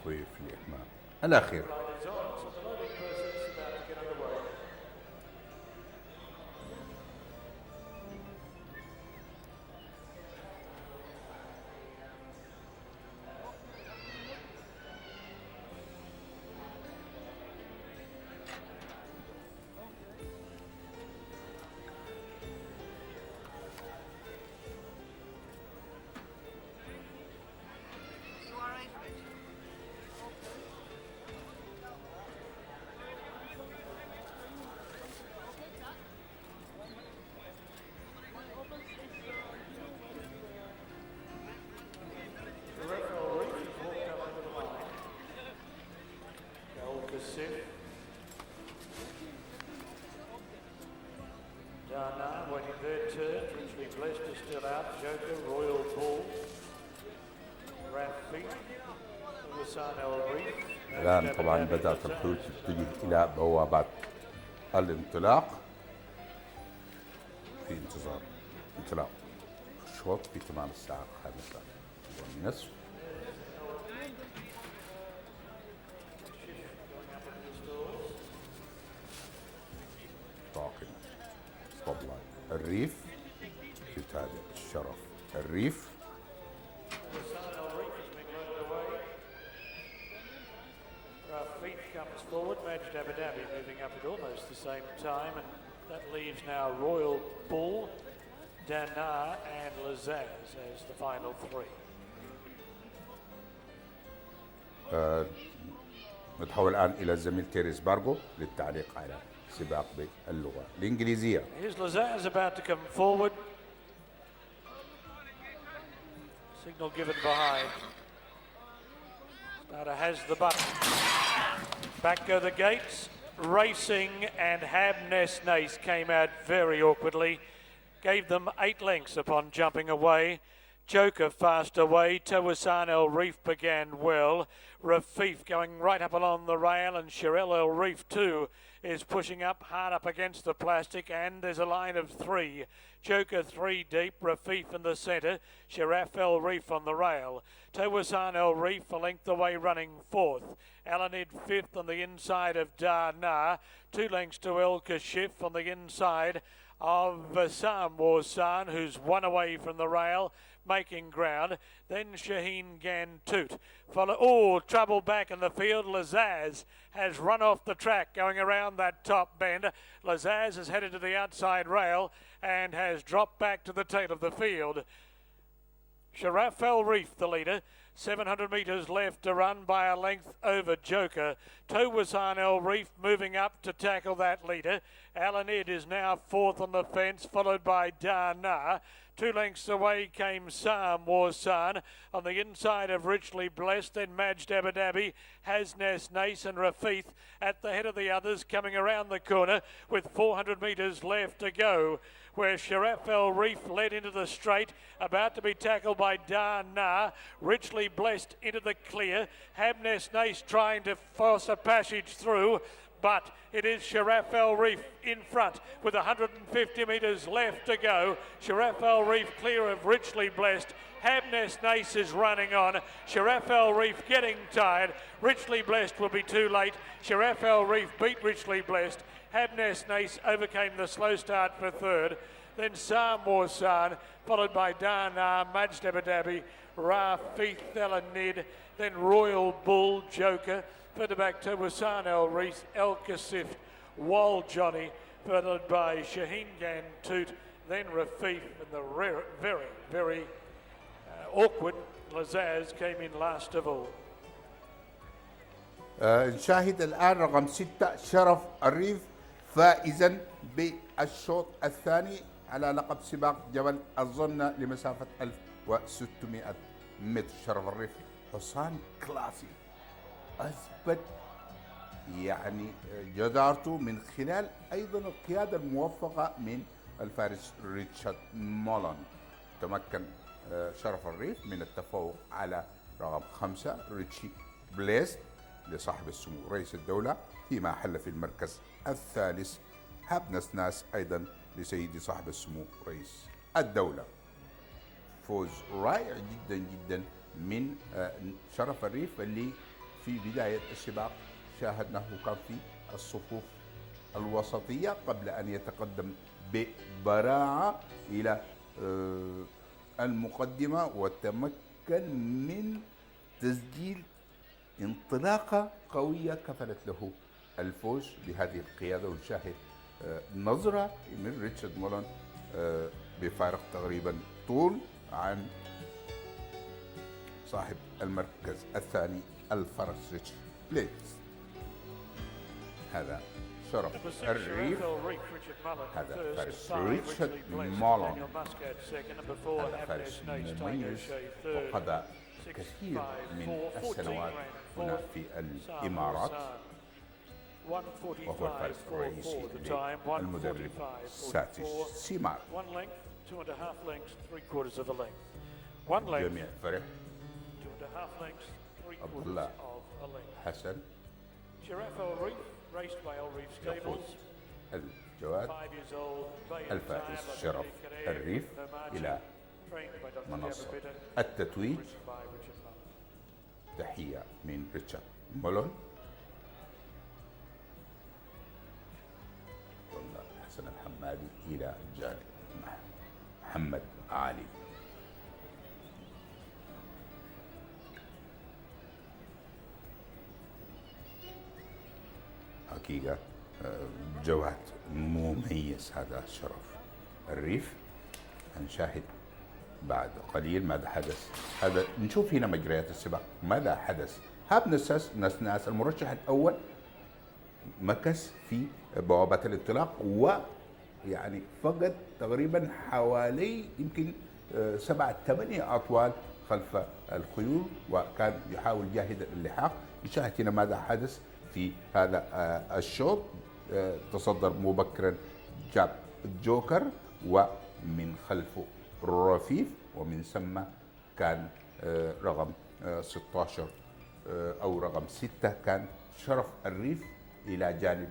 في الإحماء الأخير.
Dana waiting their turn, which blessed is still out. Joker, Royal Bull, Rafi, Lussan Elbree.
الآن طبعا بدأت الخيول تتجه إلى بوابات الانطلاق في انتظار انطلاق الشوط في تمام الساعة 5:30. طاقم اسطبلات الريف يتابع شرف الريف.
Rafi comes forward, Majid Abu Dhabi moving up at almost the same time, and that leaves now Royal Bull, Dana and Lazaz as the final three.
نتحول الآن إلى الزميل تيريس بارغو للتعليق على سباق باللغة الإنجليزية.
Here's Lazaz about to come forward. Signal given behind. Starter has the button. Back go the gates. Racing and Habness Nace came out very awkwardly. Gave them 8 lengths upon jumping away. Joker fast away. Tawasan El Reef began well. Rafif going right up along the rail, and Shirel El Reef too is pushing up hard up against the plastic, and there's a line of 3. Joker 3 deep, Rafif in the centre, Sharaf El Reef on the rail. Tawasan El Reef a length away running 4th. Alanid 5th on the inside of Darna. 2 lengths to El Kashif on the inside of Sam Warsan, who's 1 away from the rail, making ground. Then Shaheen Gantut. Trouble back in the field. Lazaz has run off the track going around that top bend. Lazaz has headed to the outside rail and has dropped back to the tail of the field. Sharaf El Reef, the leader. 700 metres left to run by a length over Joker. Tawasan El Reef moving up to tackle that leader. Alanid is now 4th on the fence, followed by Darna. 2 lengths away came Sam Warsan on the inside of Richly Blessed, then Majd Abu Dhabi, Hasnas Nace and Rafith at the head of the others, coming around the corner with 400 metres left to go, where Sharaf El Reef led into the straight, about to be tackled by Darna. Richly Blessed into the clear. Habness Nace trying to force a passage through, but it is Sharaf El Reef in front with 150 metres left to go. Sharaf El Reef clear of Richly Blessed. Habness Nace is running on. Sharaf El Reef getting tired. Richly Blessed will be too late. Sharaf El Reef beat Richly Blessed. Habness Nace overcame the slow start for 3rd. Then Sam Warsan, followed by Dana, Majd Abu Dhabi, Rafith Elanid, then Royal Bull Joker. Further back to Wasan El Reef, El Kasif, Wal Johnny, followed by Shaheen Gantut, then Rafif, and the very awkward Lazaz came in last of all.
نشاهد الآن رقم 6 شرف الريف فائزا بالشوط الثاني على لقب سباق جبل الظنة لمسافة 1600 متر. شرف الريف حصان كلاسي أثبت يعني جدارته من خلال أيضا القيادة الموفقة من الفارس ريتشارد مولان. تمكن شرف الريف من التفوق على رقم 5 ريتشي بليست لصاحب السمو رئيس الدولة، فيما حل في المركز الثالث هابنس ناس أيضا لسيدي صاحب السمو رئيس الدولة. فوز رائع جدا جدا من شرف الريف اللي في بداية السباق شاهدناه كان في الصفوف الوسطية قبل أن يتقدم ببراعة إلى المقدمة وتمكن من تسجيل انطلاقة قوية كفلت له الفوز بهذه القيادة. ونشاهد نظرة من ريتشارد مولان بفارق تقريبا طول عن صاحب المركز الثاني الفرس ريتش بليز. هذا شرف الريف، هذا فارس ريتشارد مولان، هذا فارس مميز وقضى كثير من السنوات هنا في الإمارات، وهو الفارس الرئيسي للمدرب ساتيش سيمار. جميع فرح عبد الله حسن يفوز الجواد الفائز شرف الريف إلى منصة التتويج. تحية من ريتشارد مولون، حسن الحمادي إلى جانب محمد علي. حقيقة جواد مميز هذا شرف الريف. نشاهد بعد قليل ماذا حدث. هذا نشوف هنا مجريات السباق ماذا حدث هاب نسناس المرشح الأول مكث في بوابة الانطلاق، ويعني فقد تقريبا حوالي يمكن 7-8 أطوال خلف الخيول، وكان يحاول جاهدا اللحاق. نشاهد هنا ماذا حدث في هذا الشوط. تصدر مبكرا، جاب الجوكر ومن خلفه رفيف، ومن ثم كان رقم 16 أو رقم 6 كان شرف الريف إلى جانب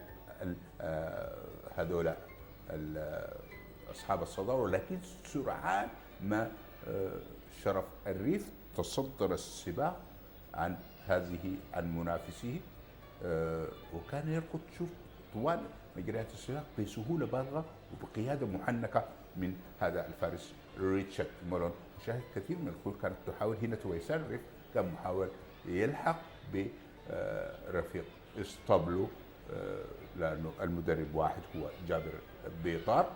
هذول أصحاب الصدارة، ولكن سرعان ما شرف الريف تصدر السباق عن منافسيه، وكان يركض شوف طوال مجريات السباق بسهولة بالغة وبقيادة محنكة من هذا الفارس ريتشارد مولون. شاهد كثير من الخيول كانت تحاول هنا تويسان الريف كان محاول يلحق برفيق اسطبلو، لأنه المدرب واحد هو جابر بيطار.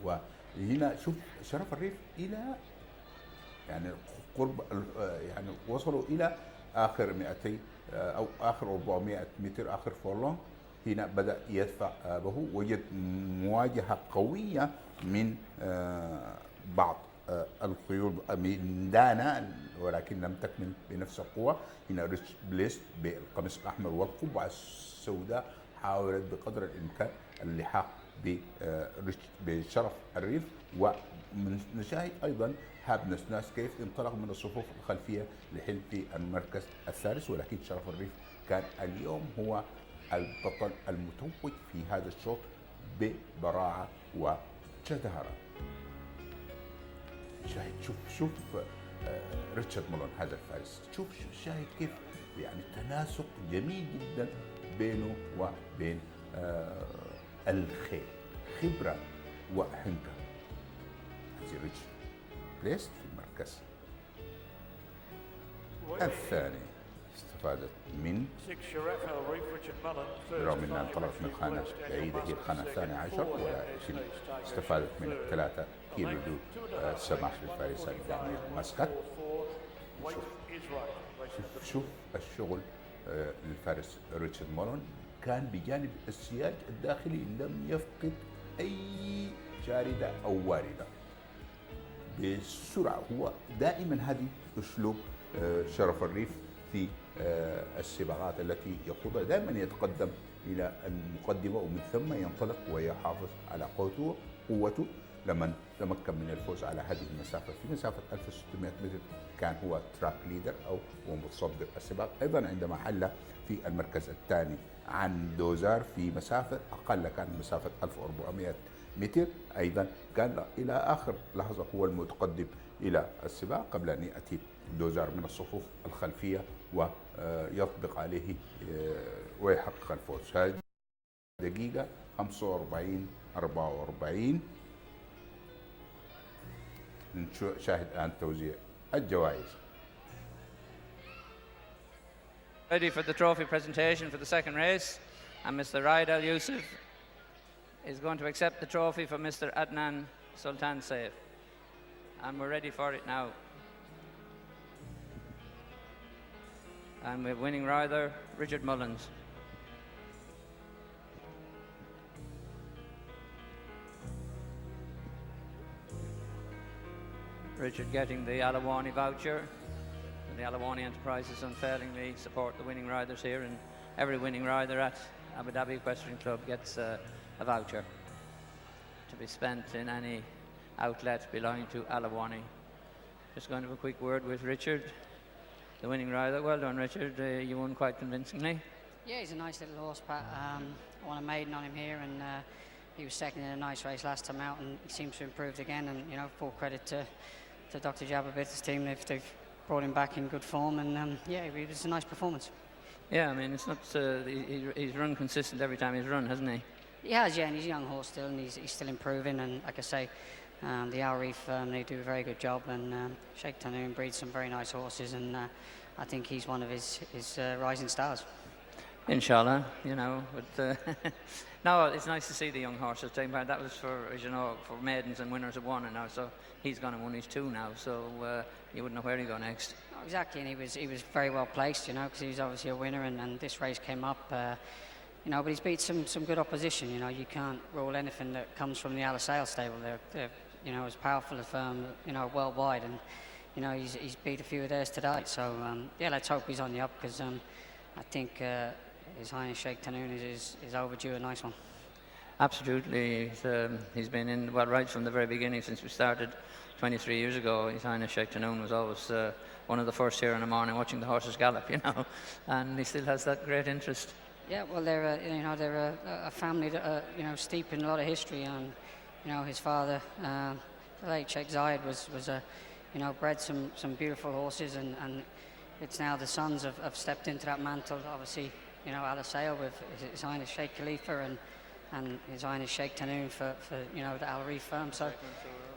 وهنا شوف شرف الريف إلى يعني قرب يعني وصلوا إلى آخر 200 أو آخر 400 متر، آخر فورلون. هنا بدأ يدفع به، وجد مواجهة قوية من بعض الخيول من دانا، ولكن لم تكمل بنفس القوة. هنا ريتش بليست بالقميص الأحمر والقبعة السوداء حاولت بقدر الإمكان اللحاق بشرف الريف. ونشاهد أيضا هاب نسناس كيف انطلق من الصفوف الخلفية لحل في المركز الثالث، ولكن شرف الريف كان اليوم هو البطل المتوج في هذا الشوط ببراعة وجدارة. شاهد شوف ريتشارد مولون هذا الفارس، شوف شاهد كيف يعني تناسق جميل جدا بينه وبين الخيل، خبرة وحنكة. هذه ريتش بليست في المركز الثاني استفادت من برغم انها انطلقت من خانه بعيده، هي الخانه الثانيه عشر، ولكن استفادت من 3 كيلو دود سماح للفارسه دانيال ماسكات. شوف الشغل للفارس ريتشارد مولون، كان بجانب السياج الداخلي لم يفقد اي شارده او وارده بسرعه. هو دائما هذه اسلوب شرف الريف في السباقات التي يخوضها، دائما يتقدم الى المقدمه ومن ثم ينطلق ويحافظ على قوته. لما تمكن من الفوز على هذه المسافه في مسافه 1600 متر كان هو تراك ليدر او هو متصدر السباق. ايضا عندما حل في المركز الثاني عن دوزار في مسافه اقل، كان مسافه 1400 متر، ايضا كان الى اخر لحظه هو المتقدم الى السباق قبل ان ياتي دوزار من الصفوف الخلفيه ويطبق عليه ويحقق الفوز. هذه دقيقه 45-44. نشاهد الان توزيع الجوائز.
Ready for the trophy presentation for the second race, and Mr. Raid Al Yusuf is going to accept the trophy from Mr. Adnan Sultan Saif, and we're ready for it now. And we're winning rider Richard Mullins. Richard getting the Alawani voucher. And the Alawani Enterprises unfailingly support the winning riders here, and every winning rider at Abu Dhabi Equestrian Club gets a voucher to be spent in any outlet belonging to Alawani. Just going to have a quick word with Richard, the winning rider. Well done, Richard. You won quite convincingly.
Yeah, he's a nice little horse, Pat. I won a maiden on him here, and he was second in a nice race last time out, and he seems to have improved again. And you know, full credit to Dr. Jababit's team. They've brought him back in good form, and yeah, it was a nice performance.
Yeah, I mean, it's not. He's run consistent every time he's run, hasn't he?
He has, yeah, and he's a young horse still, and he's still improving. And like I say, the Al Reef, they do a very good job, and Sheikh Tanoon breeds some very nice horses, and I think he's one of his rising stars.
Inshallah, you know. But no, it's nice to see the young horses taking part. That was for, as you know, for maidens and winners of one, and now so he's going to win his two now. So you wouldn't know where he'd go next.
Oh, exactly, and he was very well placed, you know, because he was obviously a winner, and this race came up, you know. But he's beat some good opposition. You know, you can't rule anything that comes from the Alisale stable. They're you know, as powerful a firm, you know, worldwide, and you know he's beat a few of theirs today. So yeah, let's hope he's on the up, because I think His Highness Sheikh Tanoon is overdue a nice one.
Absolutely, he's been in, well, right from the very beginning since we started 23 years ago. His Highness Sheikh Tanoon was always one of the first here in the morning watching the horses gallop, you know, and he still has that great interest.
Yeah, well, they're you know, they're a family that are, you know, steeped in a lot of history, and you know, his father, the late Sheikh Zayed, was a, you know, bred some beautiful horses, and it's now the sons have stepped into that mantle. Obviously, you know, Alisale with His Highness Sheikh Khalifa and His Highness Sheikh Tanoon for you know, the Al Reef firm. So,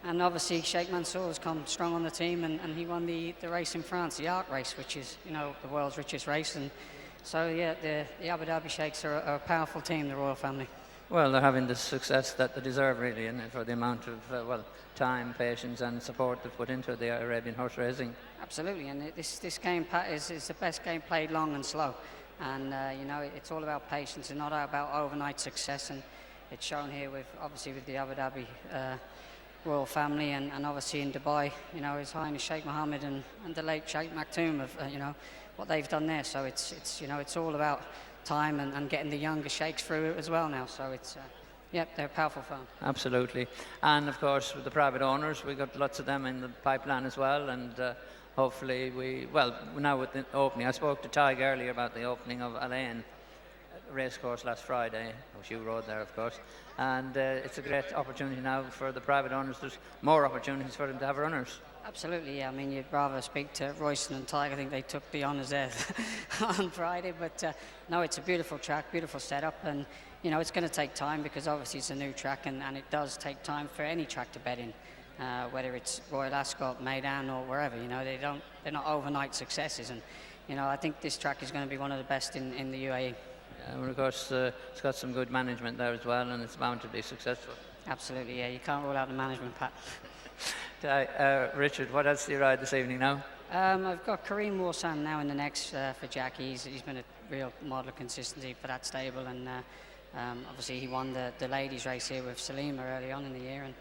and obviously Sheikh Mansour has come strong on the team, and he won the race in France, the Arc race, which is, you know, the world's richest race. And so yeah, the Abu Dhabi Sheikhs are a powerful team, the royal family.
Well, they're having the success that they deserve, really, and for the amount of well, time, patience, and support they've put into the Arabian horse racing.
Absolutely, and this game, Pat, is the best game played long and slow. And you know, it's all about patience and not about overnight success, and it's shown here with, obviously, with the Abu Dhabi royal family, and obviously in Dubai, you know, His Highness Sheikh Mohammed and the late Sheikh Maktoum of you know, what they've done there. So it's you know, it's all about time and getting the younger sheikhs through it as well now. So it's yeah, they're a powerful firm.
Absolutely, and of course with the private owners, we got lots of them in the pipeline as well, and hopefully now with the opening, I spoke to Tig earlier about the opening of Alain racecourse last Friday, which you rode there, of course, and it's a great opportunity now for the private owners. There's more opportunities for them to have runners.
Absolutely, yeah. I mean, you'd rather speak to Royston and Tig. I think they took the honours there on Friday, but no, it's a beautiful track, beautiful setup, and you know, it's going to take time, because obviously it's a new track, and it does take time for any track to bed in. Whether it's Royal Ascot, Meydan, or wherever, you know, they're not overnight successes, and you know, I think this track is going to be one of the best in the UAE.
Yeah, well, of course, it's got some good management there as well, and it's bound to be successful.
Absolutely, yeah. You can't rule out the management, Pat.
Richard, what else do you ride this evening now?
I've got Kareem Warsan now in the next for Jackie. He's been a real model of consistency for that stable, and obviously he won the ladies race here with Salima early on in the year, and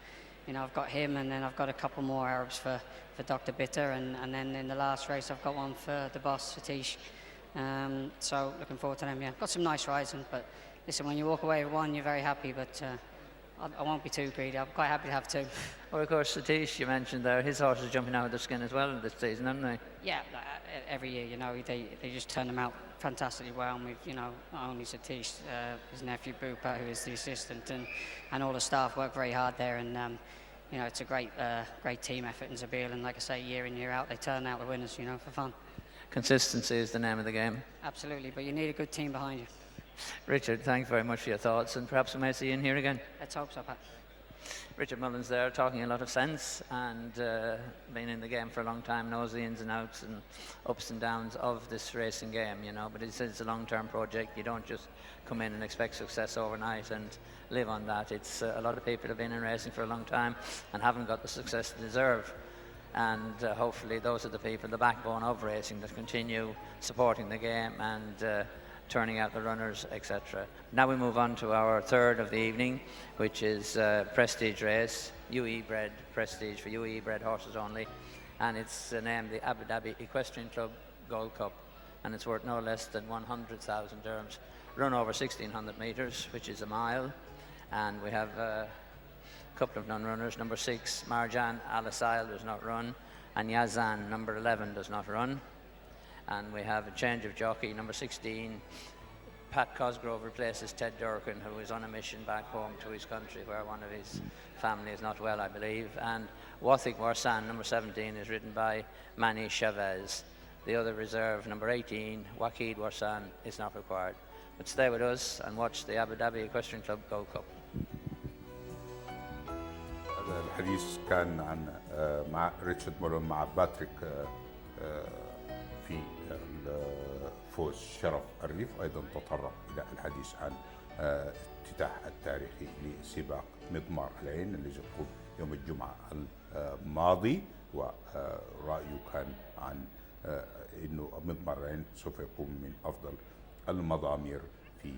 you know, I've got him, and then I've got a couple more Arabs for Dr. Bitter, and then in the last race I've got one for the boss, Satish. So looking forward to them, yeah. Got some nice rides, but listen, when you walk away with one, you're very happy, but I won't be too greedy. I'm quite happy to have two.
Well, of course, Satish, you mentioned there, his horse is jumping out of their skin as well this season, haven't they?
Yeah, every year, you know, they just turn them out fantastically well, and we've, you know, not only Satish, his nephew Bupa, who is the assistant, and all the staff work very hard there, and you know, it's a great team effort in Zabeel, and like I say, year in, year out, they turn out the winners, you know, for fun.
Consistency is the name of the game.
Absolutely, but you need a good team behind you.
Richard, thanks very much for your thoughts, and perhaps we may see you in here again.
Let's hope so, Pat.
Richard Mullins there, talking a lot of sense, and been in the game for a long time, knows the ins and outs and ups and downs of this racing game, you know, but he says it's a long-term project. You don't just come in and expect success overnight and live on that. It's a lot of people have been in racing for a long time and haven't got the success they deserve, and hopefully those are the people, the backbone of racing, that continue supporting the game and turning out the runners, etc. Now we move on to our third of the evening, which is prestige race, UE bred prestige for UE bred horses only, and it's named the Abu Dhabi Equestrian Club Gold Cup, and it's worth no less than 100,000 dirhams, run over 1,600 metres, which is a mile, and we have a couple of non-runners. Number 6, Marjan Al-Asail does not run, and Yazan, number 11, does not run. And we have a change of jockey. Number 16, Pat Cosgrove replaces Ted Durkin, who is on a mission back home to his country where one of his family is not well, I believe. And Wathik Warsan, number 17, is ridden by Manny Chavez. The other reserve, number 18, Wakid Warsan, is not required. But stay with us and watch the Abu Dhabi Equestrian Club Gold Cup.
الحديث كان عن مع ريتشارد مولون مع باتريك في فوز شرف الريف. أيضا تطرق إلى الحديث عن افتتاح التاريخي لسباق مضمار العين اللي يقود يوم الجمعة الماضي، ورأيه كان عن أنه مضمار العين سوف يكون من أفضل المضامير في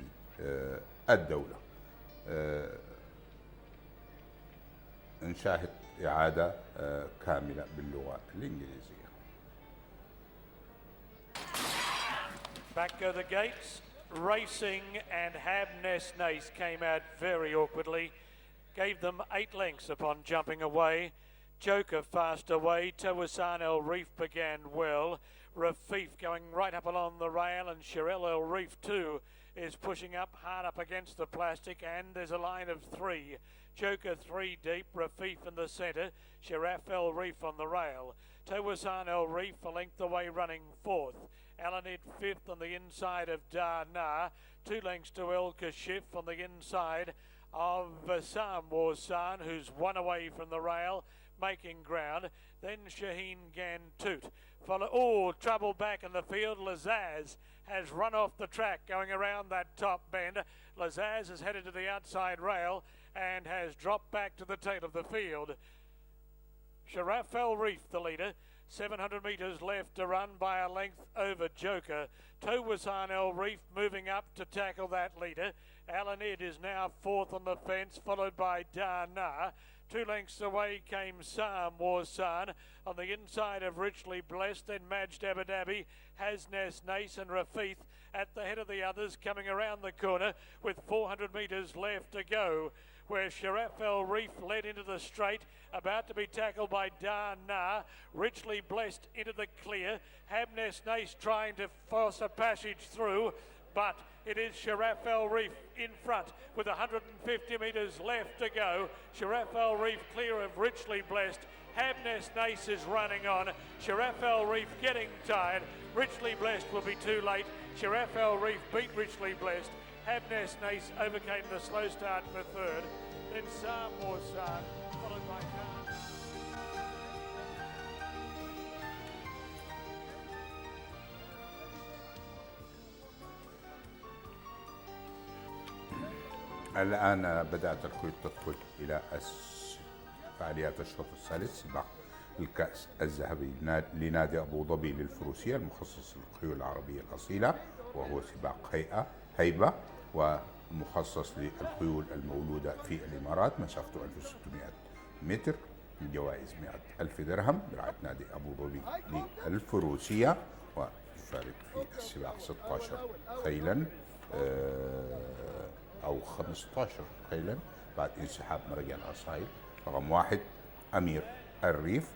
الدولة. نشاهد إعادة كاملة باللغة الإنجليزية.
Back go the gates. Racing and Habness Nace came out very awkwardly. Gave them 8 lengths upon jumping away. Joker fast away. Tawasan El Reef began well. Rafif going right up along the rail, and Shirel El Reef too is pushing up hard up against the plastic, and there's a line of 3. Joker 3 deep, Rafif in the centre, Sharaf El Reef on the rail. Tawasan El Reef a length away running 4th. Alanid 5th on the inside of Dar Na. 2 lengths to El Kashif on the inside of Sam Warsan, who's 1 away from the rail, making ground. Then Shaheen Gantut. Trouble back in the field. Lazaz has run off the track going around that top bend. Lazaz has headed to the outside rail and has dropped back to the tail of the field. Sharaf El Reef, the leader. 700 metres left to run by a length over Joker. Tawasan El Reef moving up to tackle that leader. Alanid is now 4th on the fence, followed by Darna. 2 lengths away came Sam Warsan on the inside of Richly Blessed, then Majd Abu Dhabi, Hasnas Nace and Rafith at the head of the others, coming around the corner with 400 metres left to go, where Sharaf El Reef led into the straight, about to be tackled by Darna. Richly Blessed into the clear. Habnes Nace trying to force a passage through, but it is Sharaf El Reef in front with 150 metres left to go. Sharaf El Reef clear of Richly Blessed. Habnes Nace is running on. Sharaf El Reef getting tired. Richly Blessed will be too late. Sharaf El Reef beat Richly Blessed. Habnes Nace overcame the slow start for 3rd. Then Sam Warsan, followed by
الآن بدأت الخيول تدخل إلى فعاليات الشوط الثالث، سباق الكأس الذهبي لنادي أبو ظبي للفروسية المخصص للخيول العربية الأصيلة، وهو سباق هيبة ومخصص للخيول المولودة في الإمارات. مسافته 1600 متر، الجوائز 100,000 درهم برعاية نادي أبو ظبي للفروسية. ويشارك في السباق 16 خيلا أو 15 خيلا بعد انسحاب مرجان أصايل. رقم 1 أمير الريف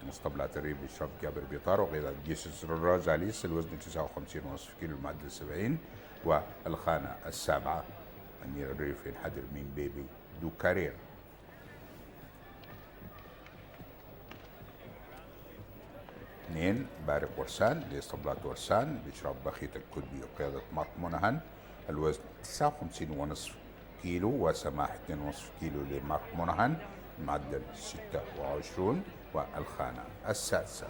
لمستبلات الريف بإشراف جابر بيطار وقيادة جيسس الرازاليس، الوزن 59.5 كيلو، المعدل 70. والخانة السابعة أمير الريف ينحدر من بيبي دو كارير. اثنين بارق ورسان لاسطبلات ورسان بإشراف بخيت الكلبي وقيادة مارك مونهان، الوزن 59.5 كيلو وسماح 2.5 كيلو لمارك مونهان، المعدل 26. والخانة السادسة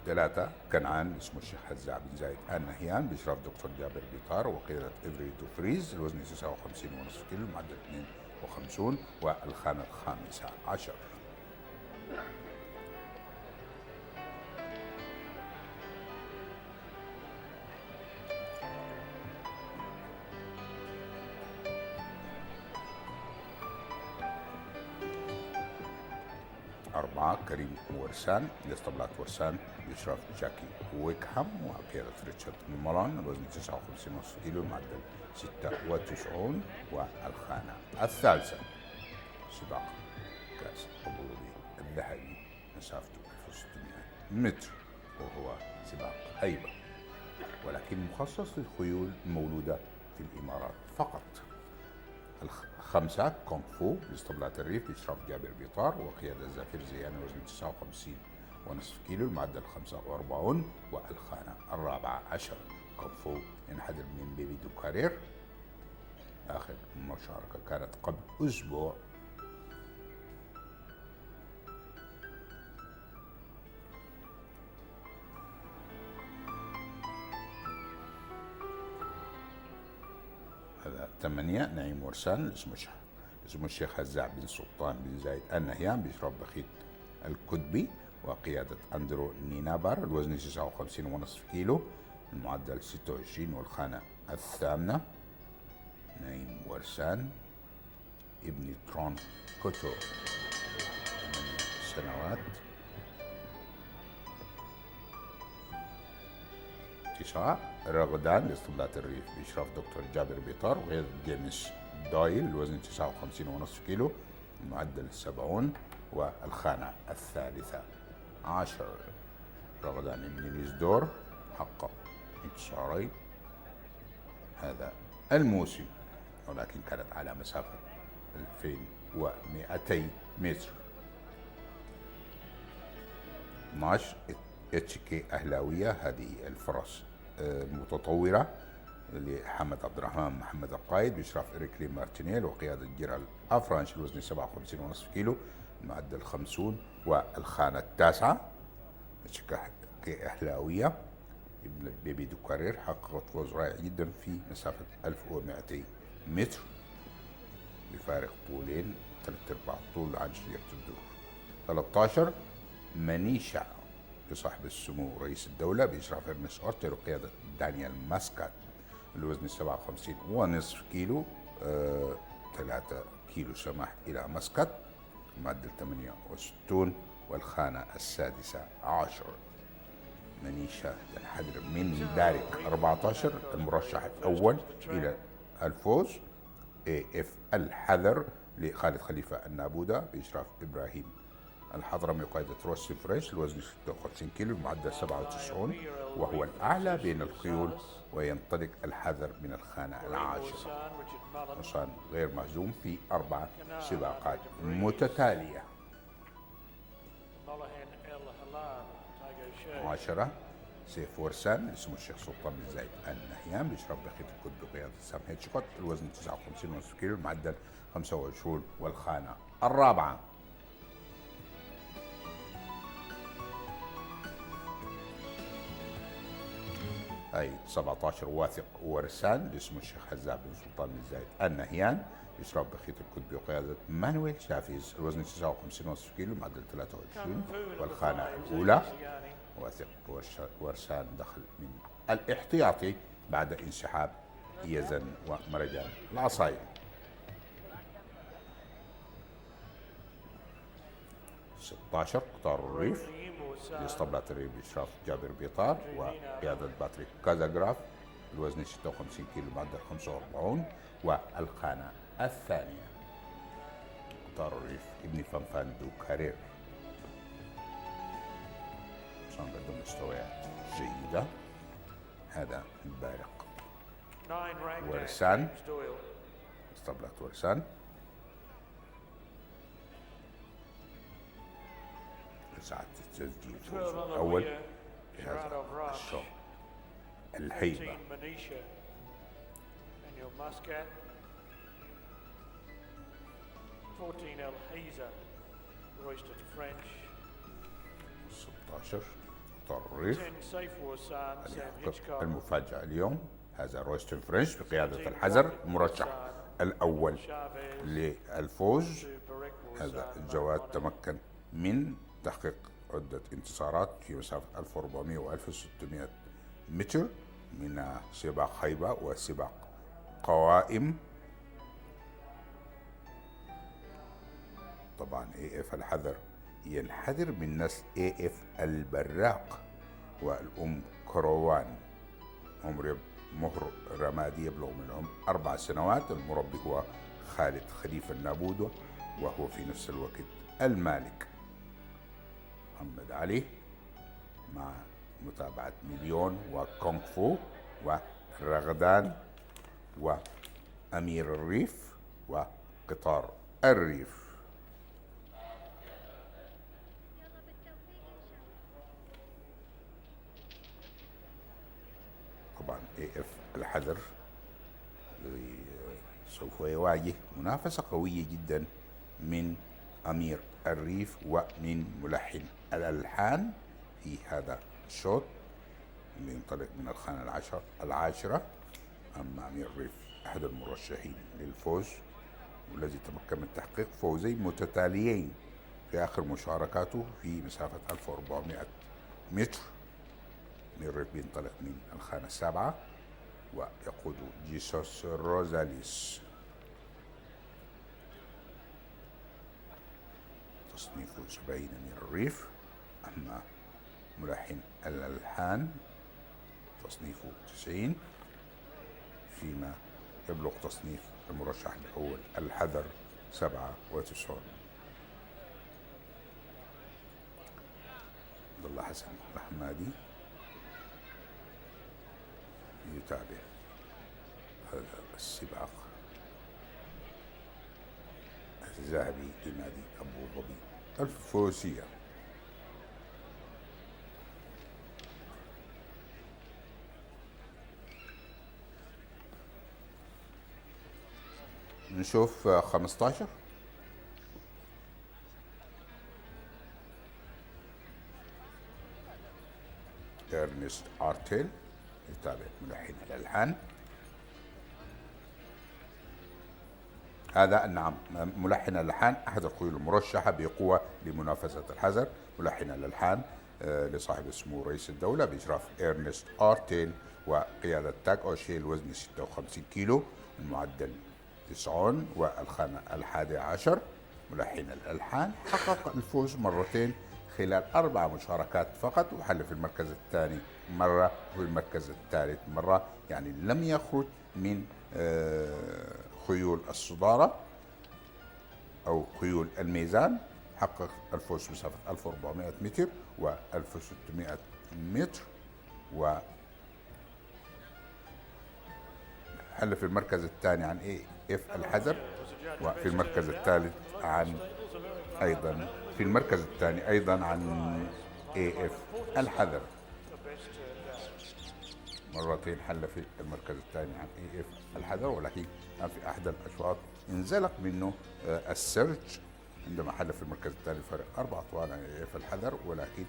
3 كنعان اسمه الشيخ حزاع بن زايد النهيان بإشراف دكتور جابر بيطار وقيادة إفري فريز، الوزن 59.5 كيلو، المعدل 52. والخانة الخامسة 10 4 كريم ورسان لاسطبلات ورسان بإشراف جاكي ويكهام وقيادة ريتشارد مولان، الوزن 59.5 كيلو، المعدل 96. والخانة الثالثة سباق كأس أبو ظبي الذهبي، مسافته 1600 متر، وهو سباق هيبة ولكن مخصص للخيول المولودة في الإمارات فقط. 5 كونغ فو لاسطبلات الريف بإشراف جابر بيطار وقيادة زاكر زيان، وزن 59.5 كيلو، المعدل 45. والخانة الرابعة 10 كونغ فو ينحدر من بيبي دو كارير. آخر مشاركة كانت قبل أسبوع هذا 8 نعيم ورسان اسمه الشيخ هزاع بن سلطان بن زايد النهيان بإشراف بخيت الكتبي وقيادة أندرو نينابر. الوزن 59.5 كيلو، المعدل 26 والخانة الثامنة. نعيم ورسان ابن ترون كوتو 8 سنوات. 9 رغدان لاسطبلات الريف بإشراف دكتور جابر بيطار وقيادة جيمس دويل. الوزن 59.5 كيلو، المعدل 70 والخانة الثالثة عشر. رغدان ابن نيزدور حقق انتصارين هذا الموسم، ولكن كانت على مسافة 2200 متر. 12 اتش كي أهلاوية، هذه الفرس متطورة لحمد عبد الرحمن محمد القائد بإشراف إريكلي مارتينيل وقيادة جيرال أفرانش. الوزن 57.5 كيلو، المعدل 50 والخانة التاسعة. اتش كي أهلاوية ابن بيبي دوكارير حققت فوز رائع جدا في مسافة 1200 متر بفارق طولين 3/4 طول عن شجرة الدور. 13 منيشا لصاحب السمو رئيس الدولة بإشراف إرنست أورتر وقيادة دانيال ماسكات. الوزن 57.5 كيلو، 3 كيلو سماح إلى مسقط، معدل 68 والخانة السادسة عشر. منيشا تنحدر من دارك 14 المرشح الأول إلى الفوز. AF الحذر لخالد خليفة النابودة بإشراف إبراهيم الحضرمي وقيادة روسي فريش. الوزن 56 كيلو، المعدل 97 وهو الأعلى بين الخيول، وينطلق الحذر من الخانة العاشرة. حصان غير مهزوم في 4 سباقات متتالية. 10 سيف ورسان اسمه الشيخ سلطان بن زايد النهيان بإشراف بخيت الكتب بقيادة سام هيتشكوت. الوزن 59.5 كيلو، المعدل 25 والخانة الرابعة. هاي 17 واثق ورسان اسمه الشيخ هزاع بن سلطان بن زايد النهيان بإشراف بخيت الكتب وقيادة مانويل شافيز. الوزن 59.5 كيلو، المعدل 23 والخانة الأولى. واثق ورسان دخل من الاحتياطي بعد انسحاب يزن ومرجان العصاية. 16 قطار الريف لاسطبلات الريف بإشراف جابر بيطار وقيادة باتريك كازاغراف. الوزن 56 كيلو، معدل 45 والخانة الثانية. قطار الريف ابن فنفان دو كارير عشان قدم مستويات جيدة. هذا البارق ورسان اسطبلات ورسان. ساعة التسجيل الفوز الأول في هذا الشوط. الهيبة 16 قطار الريف. المفاجأة اليوم هذا رويستون فرنش بقيادة الحذر المرشح الأول للفوز. هذا الجواد تمكن من تحقيق عدة انتصارات في مسافة 1400 و 1600 متر من سباق هيبة وسباق قوائم. طبعا AF الحذر ينحدر من نسل AF البراق والأم كروان. مهر رمادي يبلغ من العمر 4 سنوات. المربي هو خالد خليفة النابودة وهو في نفس الوقت المالك. محمد علي مع متابعة مليون وكونغ فو ورغدان وأمير الريف وقطار الريف. طبعا AF الحذر سوف يواجه منافسة قوية جدا من أمير الريف ومن ملحن الألحان في هذا الشوط اللي ينطلق من الخانة العاشرة. أما أمير الريف أحد المرشحين للفوز، والذي تمكن من تحقيق فوزين متتاليين في آخر مشاركاته في مسافة 1400 متر. ميريف بينطلق من الخانة السابعة ويقود جيسوس روزاليس. تصنيفه 70 من الريف. أما ملحن الألحان تصنيفه 90، فيما يبلغ تصنيف المرشح الأول الحذر 97. عبد الله حسن الحمادي يتابع هذا السباق الذهبي لنادي أبو ظبي الفروسية. نشوف 15. إرنست آرتيل يتابع ملحن الألحان. هذا نعم ملحن الألحان أحد الخيول المرشحة بقوة لمنافسة الحذر. ملحن الألحان لصاحب السمو رئيس الدولة بإشراف إرنست آرتيل وقيادة تاج أوشي، الوزن 56 كيلو، المعدل 90 والخانة 11. ملحن الألحان حقق الفوز مرتين خلال 4 مشاركات فقط، وحل في المركز الثاني مرة وفي المركز الثالث مرة، يعني لم يخرج من خيول الصدارة أو خيول الميزان. حقق الفوز مسافة 1400 متر و 1600 متر، وحل في المركز الثاني عن AF الحذر، وفي المركز الثالث عن أيضا في المركز الثاني أيضا عن AF الحذر. مرتين حل في المركز الثاني عن AF الحذر، ولكن في أحد الأشواط انزلق منه السيرج عندما حل في المركز الثاني فرق 4 أطوال عن AF الحذر. ولكن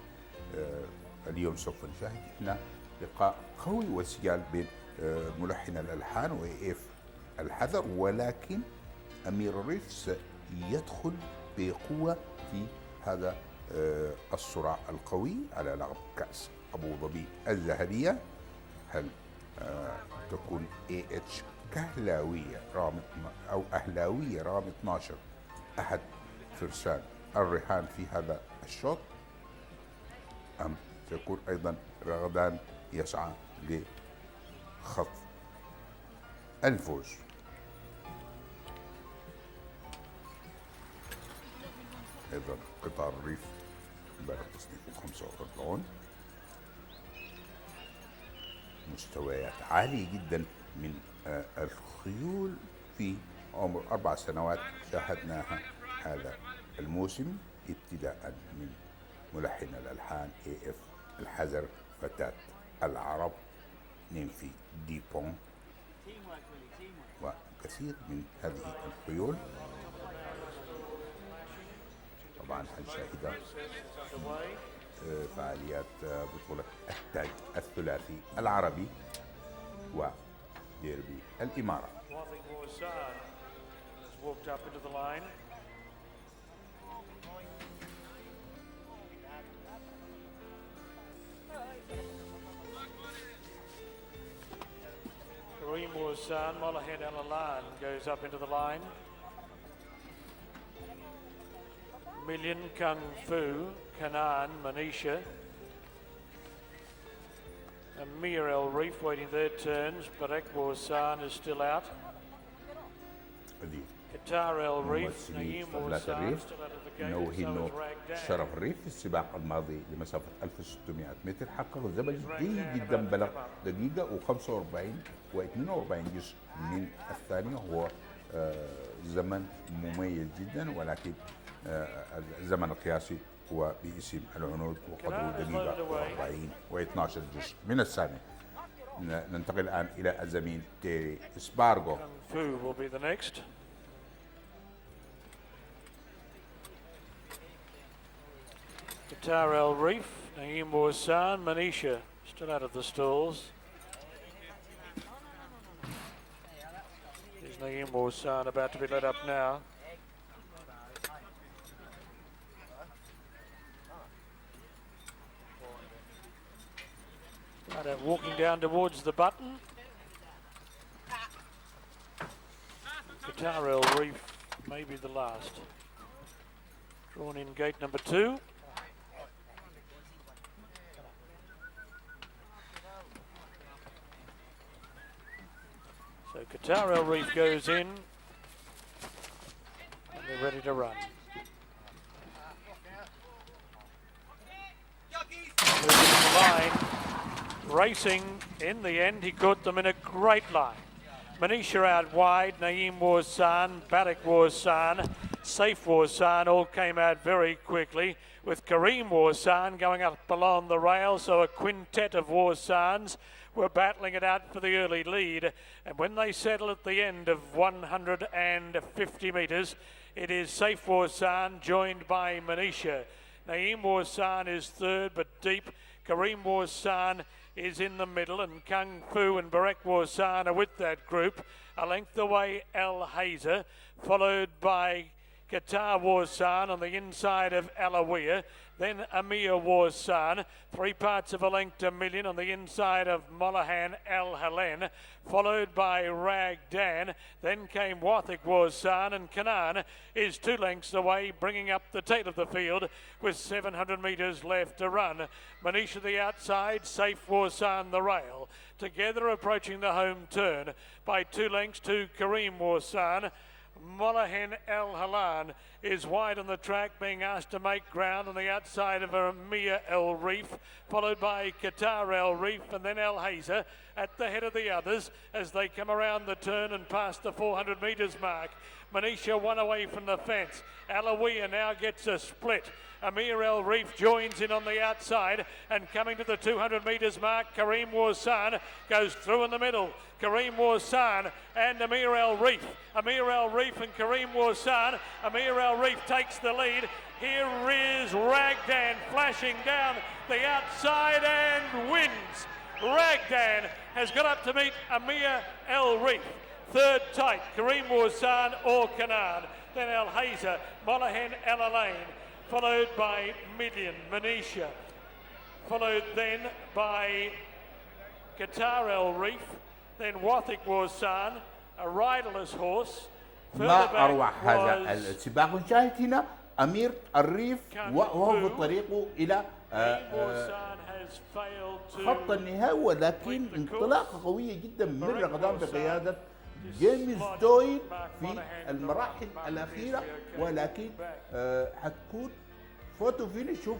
اليوم سوف نشاهد هنا لقاء قوي وسيال بين ملحن الألحان وAF الحذر، ولكن أمير الريف سيدخل بقوة في هذا الصراع القوي على لقب كأس أبو ظبي الذهبية. هل تكون AH كهلاوية رقم أو أهلاوية رقم 12 أحد فرسان الرهان في هذا الشوط، أم سيكون أيضا رغدان يسعى لخطف الفوز؟ أيضا قطار الريف بلغ تصنيفه 45، مستويات عالية جدا من الخيول في عمر 4 سنوات شاهدناها هذا الموسم، ابتداء من ملحن الألحان AF الحذر، فتاة العرب، نيمفي ديبون، وكثير من هذه الخيول. طبعا هنشاهد فعاليات بطولة التاج الثلاثي العربي وديربي الإمارة.
Kareem Warsan, Molahin El Alan goes up into the line. Million Kung Fu, Kanan, Manisha. Amir El Reef waiting their turns. Barek Warsan is still out. Qatar El Reef, Naeem Warsan still out of the game.
نوهي شرف الريف في السباق الماضي لمسافة 1600 متر حقق زمن جيد جدا، بلغ دقيقة و45 و42 جزء من الثانية. هو زمن مميز جدا، ولكن الزمن القياسي هو باسم العنود وقدره دقيقة و40 و12 جزء من الثانية. ننتقل الآن إلى الزميل تيري سبارغو.
Qatar El Reef, Naeem Warsan, Manisha still out of the stalls. Naeem Warsan about to be let up now. Walking down towards the button. Qatar El Reef may be the last. Drawn in gate number 2. So Qatar El Reef goes in. And they're ready to run. Moving the line. Racing in the end, he caught them in a great line. Manisha out wide, Naeem Warsan, Barak Warsan, Saif Warsan all came out very quickly, with Kareem Warsan going up along the rail, so a quintet of Warsans were battling it out for the early lead. And when they settle at the end of 150 metres, it is Saif Warsan joined by Manisha. Naeem Warsan is third but deep. Kareem Warsan is in the middle, and Kung Fu and Barak Warsan are with that group. A length away, Al Hazer, followed by Qatar Warsan on the inside of Alawiya. Then Amir Warsan, 3 parts of a length to Million on the inside of Molahan Al Halen, followed by Rag Dan. Then came Wathik Warsan, and Kanan is 2 lengths away, bringing up the tail of the field with 700 metres left to run. Manisha the outside, Saif Warsan the rail. Together approaching the home turn by 2 lengths to Kareem Warsan. Molahan El Halan is wide on the track, being asked to make ground on the outside of Amir El Reef, followed by Qatar El Reef and then El Hazer at the head of the others as they come around the turn and past the 400 metres mark. Manisha 1 away from the fence. Alawiya now gets a split. Amir El Reef joins in on the outside, and coming to the 200 metres mark, Kareem Warsan goes through in the middle. Kareem Warsan and Amir El Reef. Amir El Reef and Kareem Warsan. Amir El Reef takes the lead. Here is Ragdan flashing down the outside and wins. Ragdan has got up to meet Amir El Reef. Third tight, Kareem Warsan or Kanan. Then El Hazer, Molahan El Alain, followed by Million, Manisha, followed then by Qatar El Reef, then Wathik Warsan, a riderless horse.
ما أروع هذا السباق. نشاهد هنا أمير الريف وهو في طريقه إلى خط النهاية، ولكن انطلاقة قوية جدا من رغدان بقيادة جيمس دويل في المراحل الأخيرة، ولكن حتكون فوتو فينيش. شوف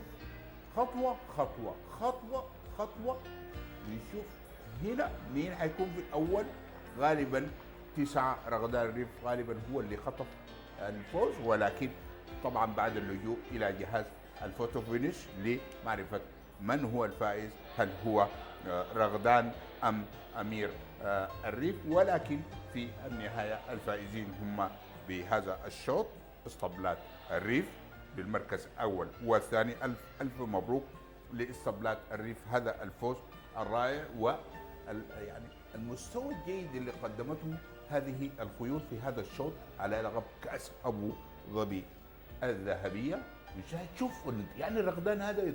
خطوة خطوة خطوة خطوة، نشوف هنا مين حيكون في الأول. غالبا 9 رغدان الريف غالبا هو اللي خطف الفوز، ولكن طبعا بعد اللجوء إلى جهاز الفوتو فينيش لمعرفة من هو الفائز، هل هو رغدان أم أمير الريف. ولكن في النهاية الفائزين هم بهذا الشوط اسطبلات الريف بالمركز الأول والثاني. ألف مبروك لاسطبلات الريف، هذا الفوز الرائع يعني المستوى الجيد اللي قدمته هذه الخيول في هذا الشوط على لقب كأس أبو ظبي الذهبية. نشاهد شوف يعني رغدان هذا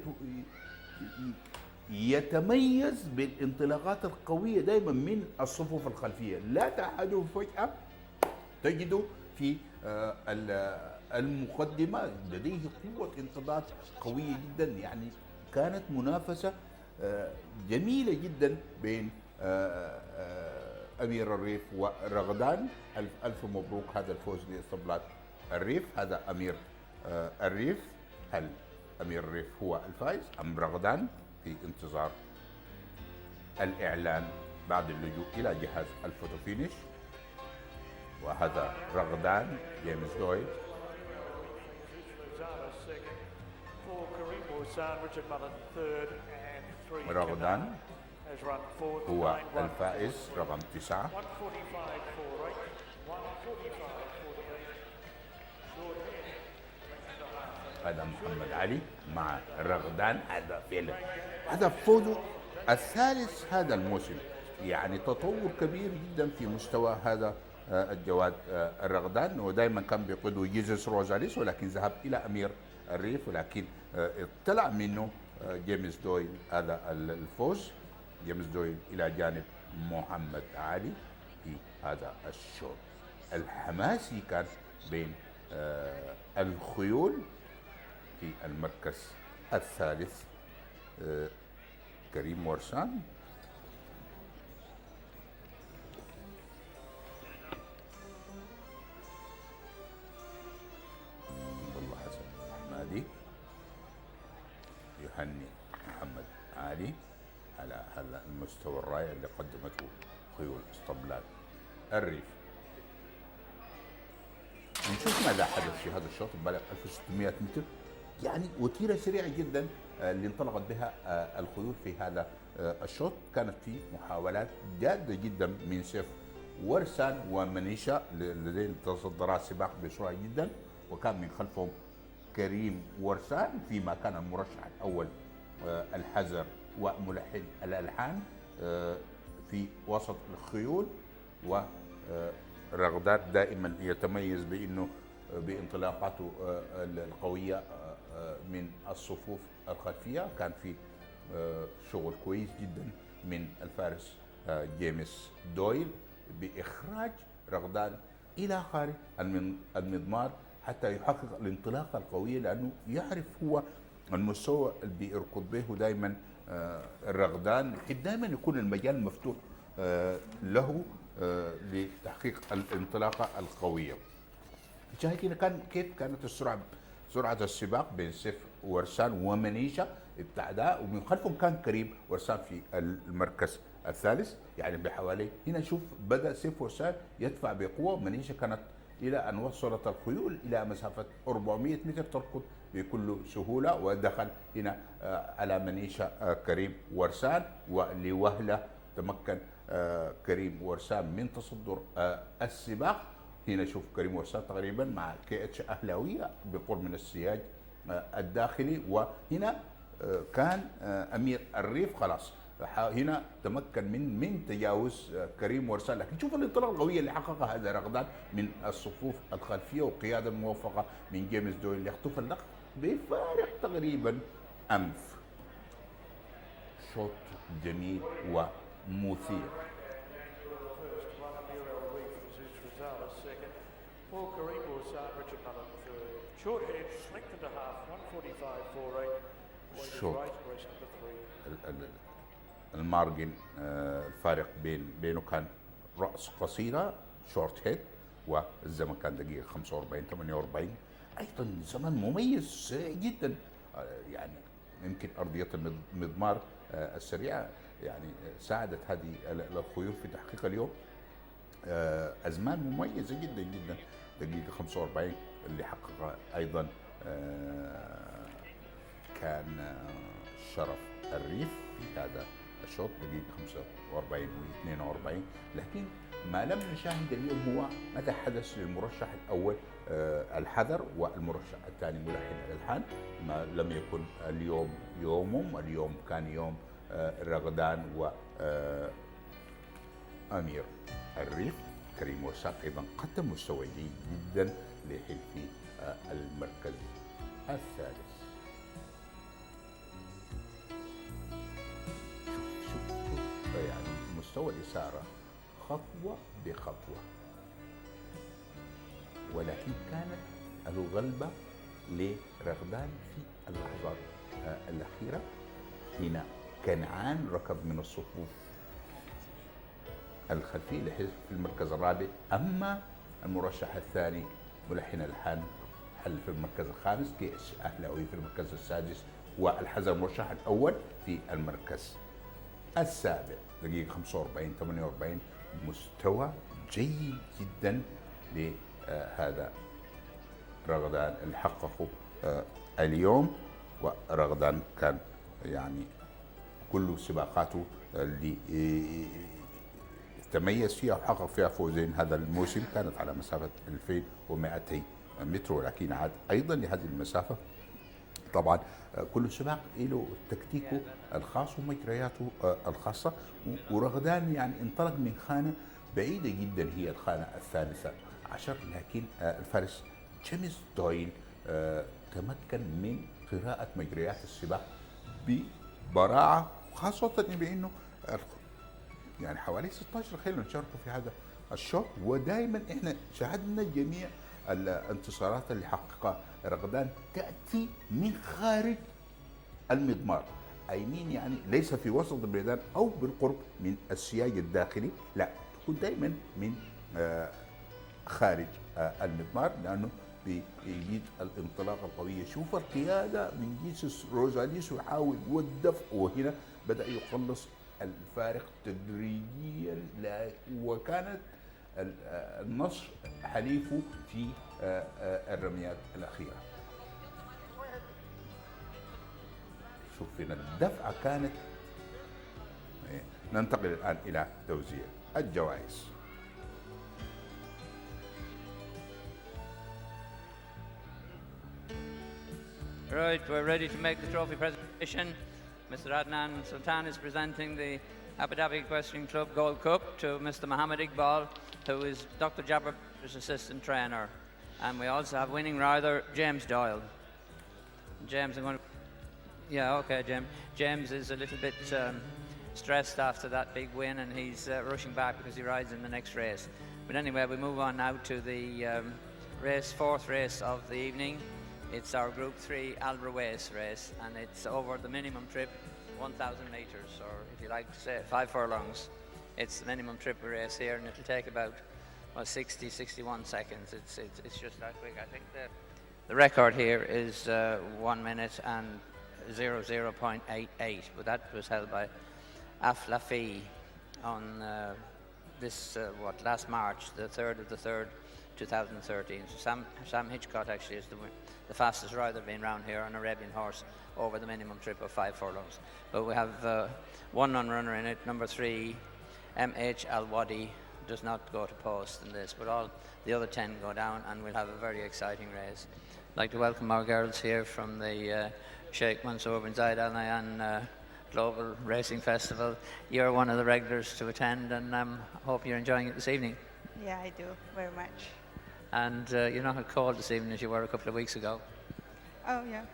يتميز بالانطلاقات القوية دائما من الصفوف الخلفية، لا تحده فجأة تجده في المقدمة لديه قوة انقضاض قوية جدا. يعني كانت منافسة جميلة جدا بين أمير الريف ورغدان. ألف مبروك هذا الفوز لاسطبلات الريف. هذا أمير الريف. هل أمير الريف هو الفائز أم رغدان؟ في انتظار الإعلان بعد اللجوء إلى جهاز الفوتو فينيش. وهذا رغدان جيمس دويل. رغدان هو الفائز رقم 9. هذا محمد علي مع رغدان. هذا فعلا هذا فوزه الثالث هذا الموسم، يعني تطور كبير جدا في مستوى هذا الجواد الرغدان، ودائما كان بيقوده جيزس روزاليس، ولكن ذهب إلى أمير الريف، ولكن اطلع منه جيمس دويل هذا الفوز. جيمس دويل إلى جانب محمد علي في هذا الشوط. الحماسي كان بين الخيول في المركز الثالث. كريم ورسان والله حسن أحمدي يهني محمد علي على هذا المستوى الرائع اللي قدمته خيول اسطبلات الريف. نشوف ماذا حدث في هذا الشوط البالغ 1600 متر، يعني وتيرة سريعة جدا اللي انطلقت بها الخيول في هذا الشوط. كانت في محاولات جادة جدا من سيف ورسان ومنيشة الذين تصدرا السباق بسرعة جدا، وكان من خلفهم كريم ورسان، فيما كان المرشح الأول الحزر وملحن الألحان في وسط الخيول. ورغدان دائما يتميز بأنه بانطلاقاته القوية من الصفوف الخلفية. كان في شغل كويس جدا من الفارس جيمس دويل بإخراج رغدان إلى خارج المضمار حتى يحقق الانطلاقة القوية، لأنه يعرف هو المستوى اللي بيركض به دائما. الرغدان يحب دائما يكون المجال مفتوح له لتحقيق الانطلاقة القوية. شاهدين كيف كانت سرعة السباق بين سيف ورسان ومنيشة ابتعدا، ومن خلفهم كان كريم ورسان في المركز الثالث، يعني بحوالي. هنا شوف بدأ سيف ورسان يدفع بقوة، منيشة كانت إلى أن وصلت الخيول إلى مسافة 400 متر تركض بكل سهولة، ودخل هنا على منيشة كريم ورسان، ولوهلة تمكن كريم ورسان من تصدر السباق. هنا شوف كريم ورسان تقريبا مع كي اتش أهلاوية بقرب من السياج الداخلي، وهنا كان أمير الريف خلاص هنا تمكن من تجاوز كريم ورسان. لكن شوف الانطلاقه القويه اللي حققها هذا رغدان من الصفوف الخلفيه، وقياده موفقه من جيمس دويل يخطف اللقب بفارق تقريبا انف. شوط جميل ومثير. شوط المارجن الفارق بينه كان رأس قصيرة شورت هيد، والزمن كان دقيقة 45 48. أيضا زمن مميز سريع جدا، يعني يمكن أرضية المضمار السريعة يعني ساعدت هذه الخيول في تحقيق اليوم أزمان مميزة جدا جدا. دقيقة 45 اللي حققها أيضا كان شرف الريف في هذا الشوط دقيقة 45 و 42. لكن ما لم نشاهد اليوم هو ماذا حدث للمرشح الأول الحذر والمرشح الثاني ملحن الألحان. ما لم يكن اليوم يومهم، اليوم كان يوم رغدان وأمير الريف. كريم ورسان أيضا قدم مستوى جيد جدا لحلف المركز الثالث. يعني مستوى الإثارة خطوة بخطوة، ولكن كانت الغلبة لرغدان في اللحظات الأخيرة. هنا كنعان ركض من الصفوف الخلفية لحلف في المركز الرابع، أما المرشح الثاني ملحن الألحان حل في المركز الخامس، كيس أهلاوي في المركز السادس، والحزر المرشح الأول في المركز السابع. دقيقة 45 48. مستوى جيد جدا لهذا رغدان اللي حققه اليوم. ورغدان كان يعني كل سباقاته اللي تميز فيها وحقق فيها فوزين هذا الموسم كانت على مسافة 2200 متر، ولكن عاد أيضا لهذه المسافة. طبعا كل سباق له تكتيكه الخاص ومجرياته الخاصة، ورغدان يعني انطلق من خانة بعيدة جدا هي الخانة الثالثة عشر، لكن الفارس جيمس دويل تمكن من قراءة مجريات السباق ببراعة، خاصة بأنه يعني حوالي 16 خيل شاركوا في هذا الشوط، ودائما احنا شاهدنا جميع الانتصارات اللي حققها رغدان تأتي من خارج المضمار، أي مين يعني ليس في وسط الميدان أو بالقرب من السياج الداخلي، لا تكون دائما من خارج المضمار، لأنه بيجيد الانطلاقة القوية. شوف القيادة من جيسوس روزاليس يحاول والدفع، وهنا بدأ يقلص الفارق تدريجيا، وكانت النصر حليفه في الرميات الأخيرة. شوف هنا الدفعة كانت. ننتقل الآن إلى توزيع الجوائز.
Right, we're ready to make the trophy presentation. Mr. Adnan Sultan is presenting the Abu Dhabi Equestrian Club Gold Cup to Mr. Mohammed Iqbal, who is Dr. Jabber's assistant trainer. And we also have winning rider James Doyle. James, I'm going to... Yeah, okay, James. James is a little bit stressed after that big win, and he's rushing back because he rides in the next race. But anyway, we move on now to the fourth race of the evening. It's our Group 3 Al Ruwais race, and it's over the minimum trip, 1,000 metres, or if you like to say it, 5 furlongs. It's the minimum trip race here, and it'll take about 60, 61 seconds. It's just that quick. I think the record here is 1 minute and 00.88, but that was held by Aflafi on last March, the 3rd of the 3rd, 2013. So Sam Hitchcock actually is the fastest rider being around here on a Arabian horse over the minimum trip of 5 furlongs. But we have one non-runner in it, number 3, MH Al-Wadi, does not go to post in this, but all the other 10 go down, and we'll have a very exciting race. I'd like to welcome our girls here from the Sheikh Mansour bin Zayed Al Nahyan Global Racing Festival. You're one of the regulars to attend, and I hope you're enjoying it this evening.
Yeah, I do, very much.
And you're not as cold this evening as you were a couple of weeks ago.
Oh, yeah.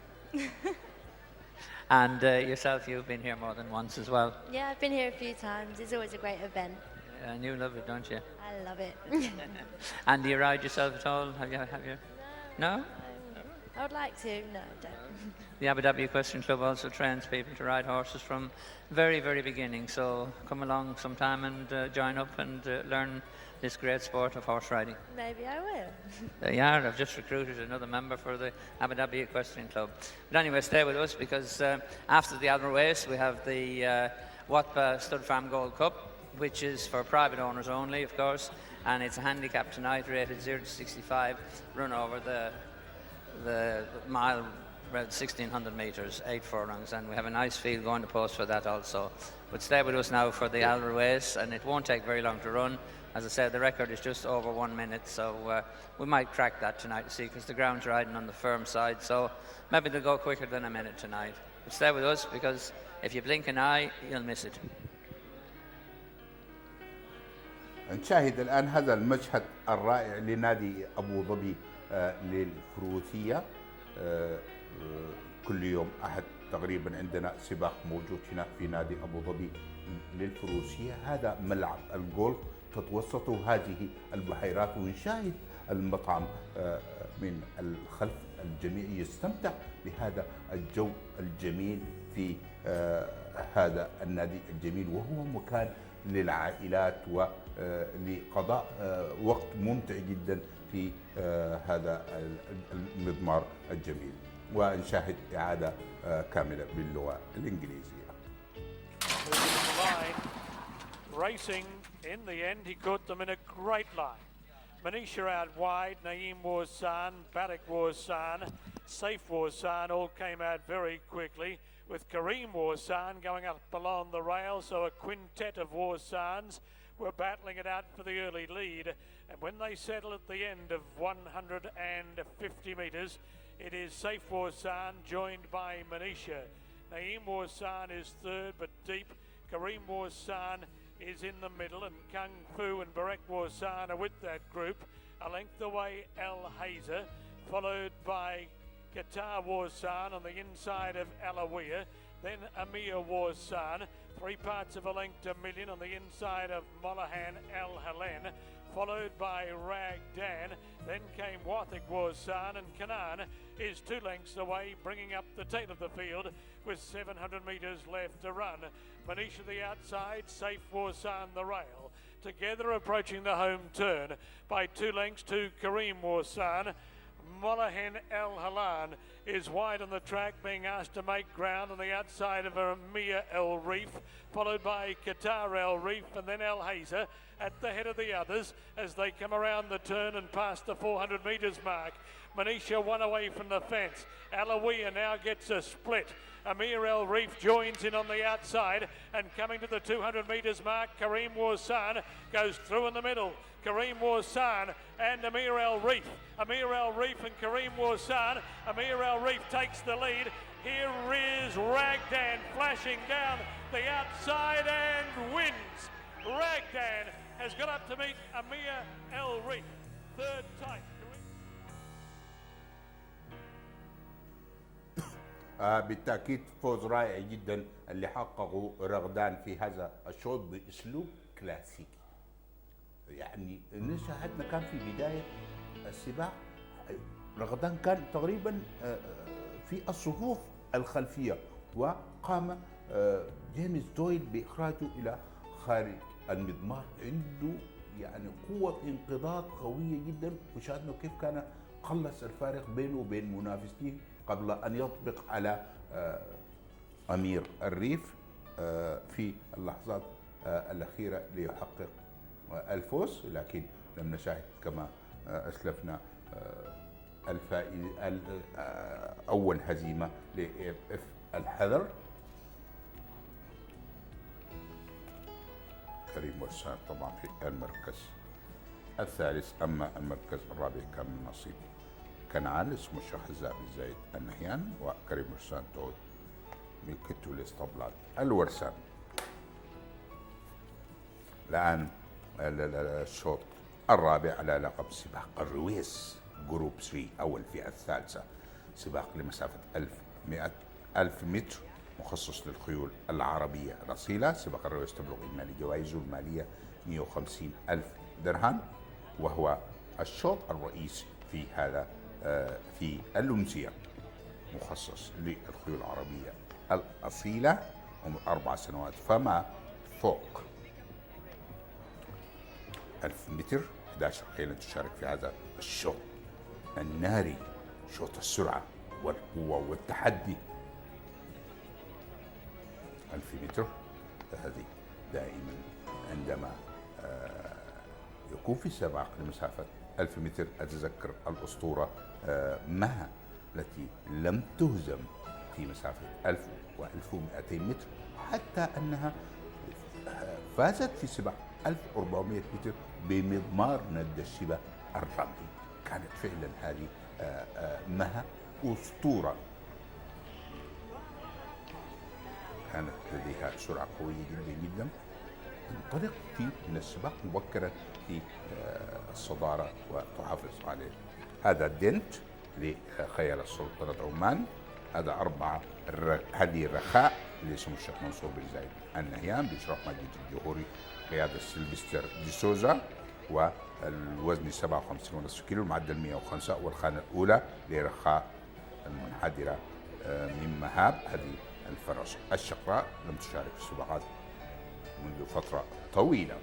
And yourself, you've been here more than once as well.
Yeah, I've been here a few times. It's always a great event.
And you love it, don't you?
I love it.
And do you ride yourself at all? Have you? No?
I would like to. No, I don't.
The Abu Dhabi Equestrian Club also trains people to ride horses from very, very beginning. So come along sometime and join up and learn this great sport of horse riding.
Maybe I will.
Yeah, I've just recruited another member for the Abu Dhabi Equestrian Club. But anyway, stay with us, because after the Al Ruwais we have the Watpa Stud Farm Gold Cup, which is for private owners only, of course, and it's a handicap tonight rated 0 to 65, run over the mile, around 1,600 metres, 8 furlongs, and we have a nice field going to post for that also. But stay with us now for the Al Ruwais, and it won't take very long to run. As I said, the record is just over 1 minute, so we might crack that tonight to see, because the ground's riding on the firm side, so maybe they'll go quicker than a minute tonight. But stay with us, because if you blink an eye, you'll miss it.
نشاهد الآن هذا المشهد الرائع لنادي أبو ظبي للفروسية. كل يوم أحد تقريبا عندنا سباق موجود هنا في نادي أبو ظبي للفروسية. هذا ملعب الجولف، تتوسطه هذه البحيرات، ونشاهد المطعم من الخلف. الجميع يستمتع بهذا الجو الجميل في هذا النادي الجميل، وهو مكان للعائلات ولقضاء وقت ممتع جدا في هذا المضمار الجميل. ونشاهد إعادة كاملة باللغة الإنجليزية.
Racing, in the end, he caught them in a great line. Manisha out wide, Naeem Warsan, Barak Warsan, Saif Warsan all came out very quickly, with Kareem Warsan going up along the rail, so a quintet of Warsans were battling it out for the early lead. And when they settle at the end of 150 metres, it is Saif Warsan joined by Manisha. Naeem Warsan is third, but deep. Kareem Warsan is in the middle, and Kung Fu and Barek Warsan are with that group. A length away, El Hazer, followed by Qatar Warsan on the inside of Alawiya. Then Amir Warsan, 3 parts of a length to Million on the inside of Molahan El Helen, followed by Rag Dan. Then came Wathik Warsan, and Kanan is 2 lengths away, bringing up the tail of the field with 700 metres left to run. Manisha the outside, Safe Warsan the rail. Together approaching the home turn by 2 lengths to Kareem Warsan. Molahan El Halan is wide on the track, being asked to make ground on the outside of Amir El Reef, followed by Qatar El Reef, and then El Hazer at the head of the others as they come around the turn and past the 400 metres mark. Manisha 1 away from the fence. Alawiya now gets a split. Amir El Reef joins in on the outside, and coming to the 200 metres mark, Kareem Warsan goes through in the middle. Kareem Warsan and Amir El Reef. Amir El Reef and Kareem Warsan. Amir El Reef takes the lead. Here is Ragdan flashing down the outside and wins. Ragdan has got up to meet Amir El Reef. Third time.
بالتأكيد فوز رائع جدا اللي حققه رغدان في هذا الشوط بأسلوب كلاسيكي. يعني شاهدنا كان في بداية السباق رغدان كان تقريبا في الصفوف الخلفية، وقام جيمس دويل بإخراجه إلى خارج المضمار. عنده يعني قوة انقضاض قوية جدا، وشاهدنا كيف كان قلص الفارق بينه وبين منافسيه قبل أن يطبق على أمير الريف في اللحظات الأخيرة ليحقق الفوز. لكن لم نشاهد كما أسلفنا أول هزيمة لإف الحذر. كريم ورسان طبعا في المركز الثالث، أما المركز الرابع كان من نصيب كنعان اسمه الشيخ الزابي زايد النهيان، وكريم ورسان تعود ملكته لاسطبلات الورسان. الآن الشوط الرابع على لقب سباق الرويس جروب 3 أو الفئة الثالثة، سباق لمسافة 1000 متر مخصص للخيول العربية الأصيلة. سباق الرويس تبلغ إجمالي جوائزه المالية 150,000 درهم، وهو الشوط الرئيسي في هذا في الأمسية، مخصص للخيول العربية الأصيلة عمر 4 سنوات فما فوق. 1000 متر، 11 خيلا تشارك في هذا الشوط الناري، شوط السرعة والقوة والتحدي. 1000 متر هذه دائما عندما يكون في سباق لمسافة 1000 متر أتذكر الأسطورة مها التي لم تهزم في مسافة 1000 و1200 متر، حتى أنها فازت في سباق 1400 متر بمضمار ند الشبه الرملي. كانت فعلا هذه مها أسطورة، كانت لديها سرعة قوية جدا جدا، تنطلق من السباق مبكرا في الصدارة وتحافظ عليه. هذا دنت لخيال السلطنة عمان. هذا 4 هذه الرخاء اللي اسمه الشيخ منصور بن زايد النهيان بإشراف مجلس الجمهوري قيادة سيلفستر دي سوزا، والوزن 57.5 كيلو، المعدل 105. والخانة الأولى لرخاء المنحدرة من مهاب، هذه الفرس الشقراء لم تشارك في السباقات منذ فترة طويلة.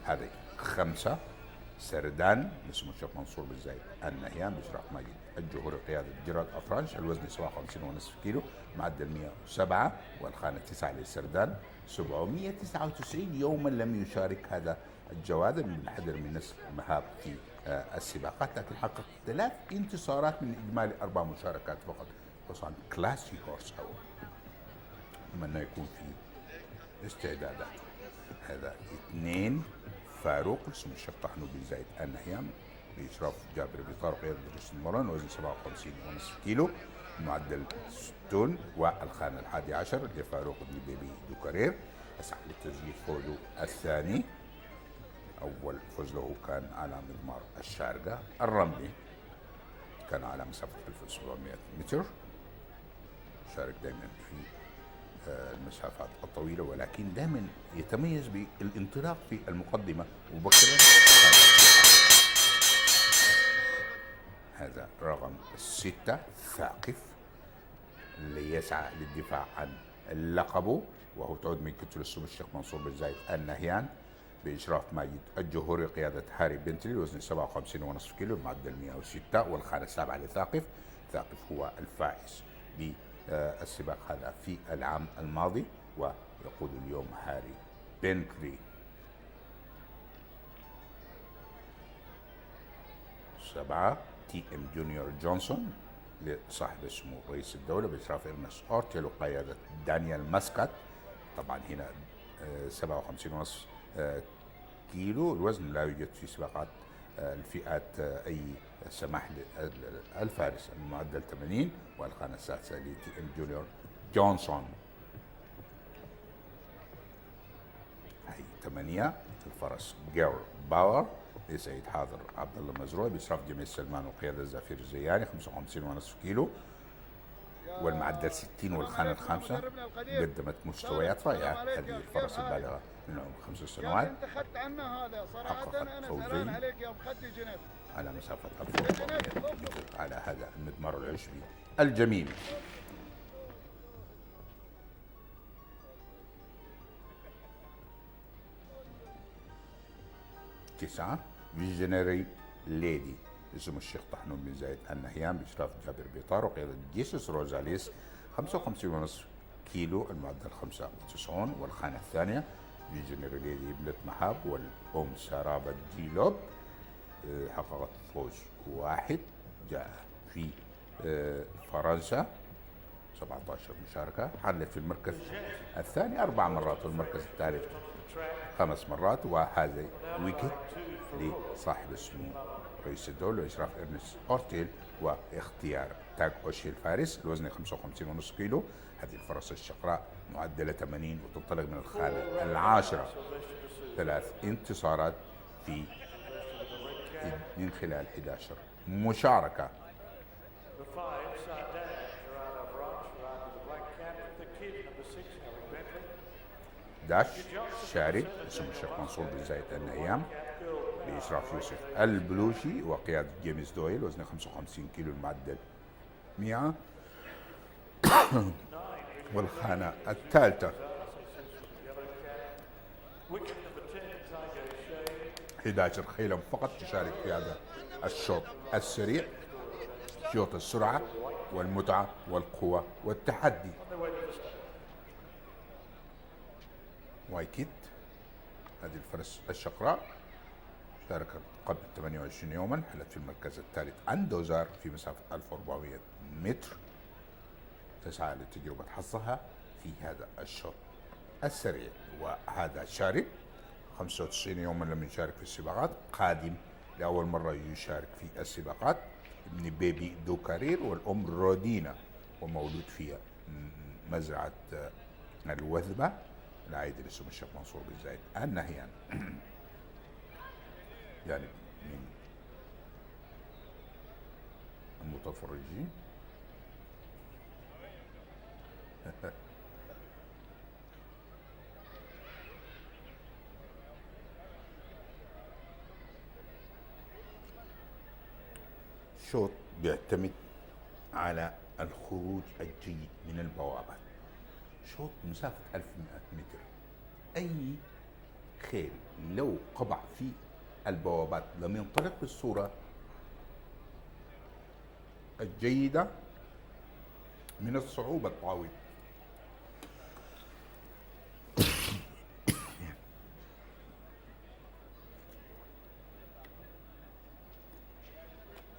هذه 5 سردان اسمه الشيخ منصور بن زايد النهيان بإشراف مجلس الجمهوري قيادة جراد أفرانش، الوزن 57.5 كيلو، معدل 107. والخانة 9 للسردان، 799 يوما لم يشارك هذا الجواد المنحدر من نسل مهاب في السباقات، لكن حقق 3 انتصارات من إجمالي 4 مشاركات فقط. طبعا كلاسي هورس، أو أتمنى يكون في استعدادات. هذا 2 فاروق اسمه الشيخ طحنو بن زايد النهيان بإشراف جابر بن طارق قيادة رشد المران، وزن 57.5 كيلو، معدل 60. والخانة 11 لفاروق بن بيبي دوكارير، يسعى لتسجيل فوزه الثاني. أول فوز له كان على مضمار الشارقة الرملي، كان على مسافة 1700 متر. شارك دائما في المسافات الطويلة، ولكن دائما يتميز بالانطلاق في المقدمة مبكرا. هذا رقم 6 ثاقف اللي يسعى للدفاع عن لقبه، وهو تعود من كتل السم الشيخ منصور بن زايد النهيان بإشراف ماجد الجهوري قيادة هاري بنتلي، وزن 57.5 كيلو، المعدل 106، والخانة السابعة لثاقف. ثاقف هو الفائز بالسباق هذا في العام الماضي، ويقود اليوم هاري بنتلي. 7 تي ام جونيور جونسون لصاحب السمو رئيس الدولة بإشراف إرنست أورتيل وقيادة دانيال ماسكات. طبعا هنا 57.5 كيلو، الوزن لا يوجد في سباقات الفئات أي سماح للفارس، المعدل 80، والخانة السادسة لتي ام جونيور جونسون. هي 8 الفرس جير باور لسيد حاضر عبد الله مزروع بإشراف جميل سلمان وقيادة زافير الزياني، 55.5 كيلو، والمعدل 60، والخانة الخامسة. قدمت مستويات رائعة هذه الفرس البالغة من عمر 5 سنوات، حققت فوزين على مسافة 1400 متر على هذا المضمار العشبي الجميل. 9 فيجنري ليدي اسمه الشيخ طحنون بن زايد النهيان بإشراف جابر بيطار وقيادة جيسوس روزاليس، 55.5 كيلو، المعدل 95، والخانة الثانية فيجنري ليدي ابنة مهاب والأم سارابة ديلوب. حققت فوز واحد، جاء في فرنسا 17 مشاركة، حلت في المركز الثاني 4 مرات والمركز الثالث 5 مرات، وهذا ويكت لصاحب السمو رئيس الدولة وإشراف إرنست أورتيل واختيار تاج أوشي الفارس. الوزن 55.5 كيلو. هذه الفرس الشقراء معدلة 80 وتنطلق من الخانة العاشرة، 3 انتصارات من خلال 11 مشاركة. 11 شارد اسمه الشيخ منصور بن زايد النهيان بإشراف يوسف البلوشي وقيادة جيمس دويل، وزنه 55 كيلو، المعدل 100، والخانة الثالثة. 11 خيلا فقط تشارك في هذا الشوط السريع، شوط السرعة والمتعة والقوة والتحدي. وايكيت هذه الفرس الشقراء شاركت قبل 28 يوما، حلت في المركز الثالث عن دوزار في مسافة 1400 متر، تسعى لتجربة حظها في هذا الشوط السريع. وهذا شارك 95 يوما لم يشارك في السباقات، قادم لأول مرة يشارك في السباقات، ابن بيبي دوكارير والأم رودينا، ومولود في مزرعة الوثبة العائد لاسم الشيخ منصور بن زايد النهيان. يعني من المتفرجين. شوط بيعتمد على الخروج الجيد من البوابات، شوط مسافة 1100 متر. أي خيل لو قبع في البوابات لم ينطلق بالصورة الجيدة من الصعوبة الطاويل.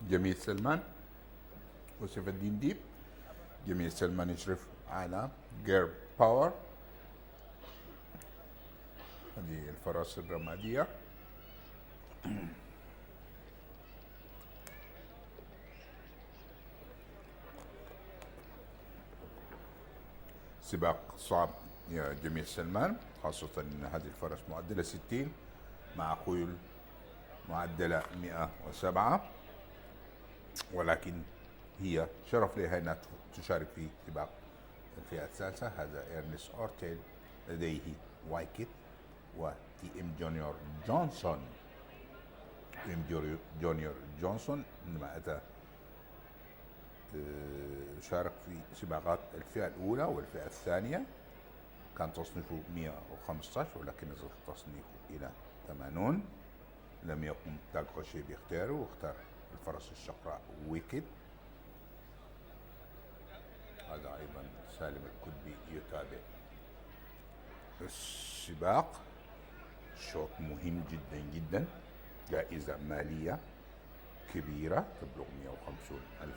جميل سلمان وسيف الدين ديب. جميل سلمان يشرف على جير باور، هذه الفرس الرمادية. سباق صعب يا جميل سلمان، خاصة أن هذه الفرس معدلة 60 مع خيول معدلة 107، ولكن هي شرف لها أنها تشارك في سباق الفئة الثالثة. هذا إيرنست أورتيل، لديه وايكت وتي ام جونيور جونسون. تي ام جونيور جونسون عندما أتى شارك في سباقات الفئة الأولى والفئة الثانية كان تصنيفه 115، ولكن نزل تصنيفه إلى 80. لم يقم دالكوشي باختياره واختار الفرس الشقراء ويكد. هذا أيضا سالم الكتبي يتابع السباق. شوط مهم جدا جدا، جائزة مالية كبيرة تبلغ 150 ألف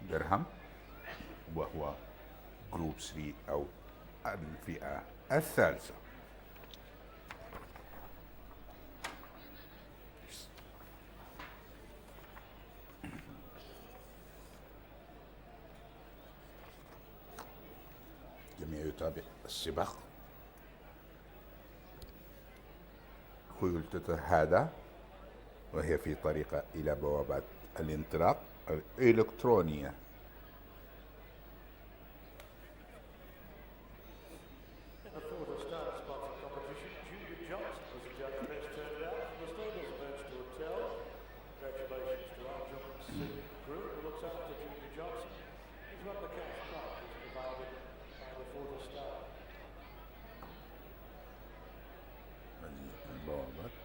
درهم، وهو جروب 3 أو الفئة الثالثة. جميع يتابع السباق. خيول تتهادى وهي في طريقة إلى بوابات الانطلاق الإلكترونية.
In the Ford Star Sponsored competition, Julia Johnson was the judge best turned out from the stables of Ernst Hotel. Congratulations to our Johnson group who looks after Julia Johnson. He's won the cash prize provided by the Ford Star.
هذه البوابات.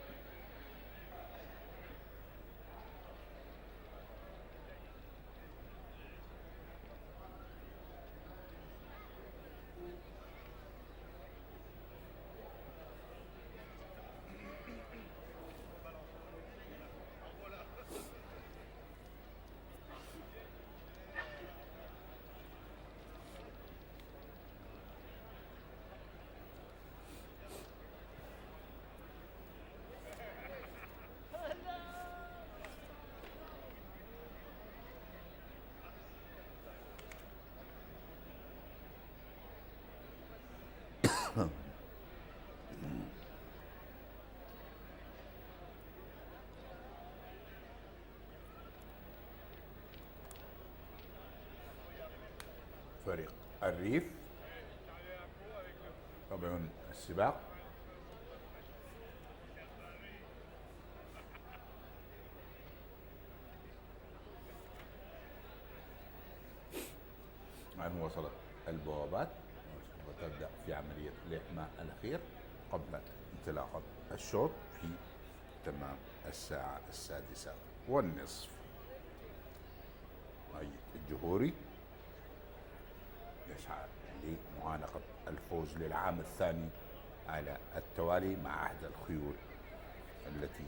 فريق الريف طبعا السباق. الآن وصلت البوابات وتبدأ في عملية الإحماء الأخير قبل انطلاقة الشوط في تمام الساعة 6:30. أي الجمهوري يسعى لمعانقة الفوز للعام الثاني على التوالي مع أحد الخيول التي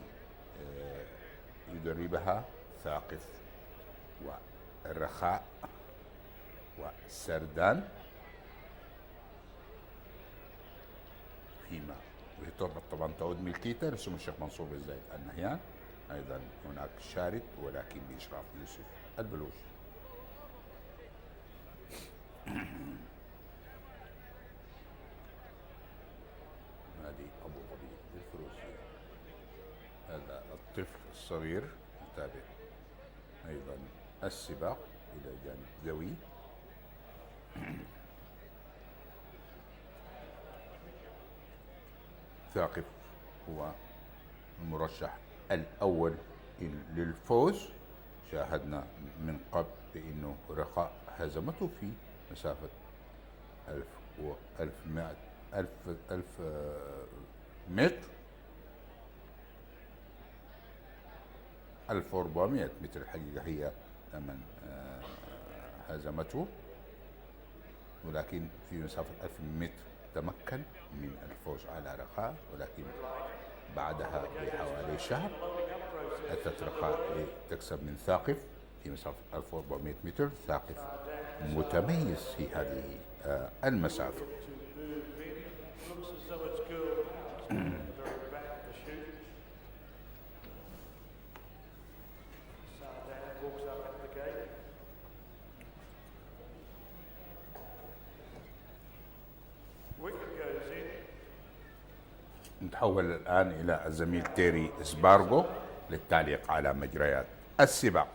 يدربها ثاقف والرخاء والسردان، فيما يطبق طبعا تعود ملكيته لسمو الشيخ منصور بن زايد النهيان. أيضا هناك شارد ولكن بإشراف يوسف البلوش. هذه أبو ظبي الفروسية. هذا الطفل الصغير يتابع أيضا السباق إلى جانب ذوي. ثاقف هو المرشح الأول للفوز. شاهدنا من قبل بأنه رخاء هزمته في مسافة 1000 متر، 1400 متر الحقيقة هي من هزمته، ولكن في مسافة 1000 متر تمكن من الفوز على رخاء، ولكن بعدها بحوالي شهر أتت رخاء لتكسب من ثاقف في مسافة 1400 متر. ثاقف متميز في هذه المسافة.
Wicket goes in.
نتحول الآن إلى الزميل تيري سبارغو للتعليق على مجريات السباق.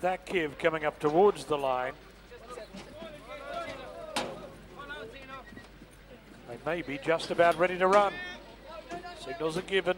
That Kiv coming up towards the line. They may be just about ready to run. Signals are given.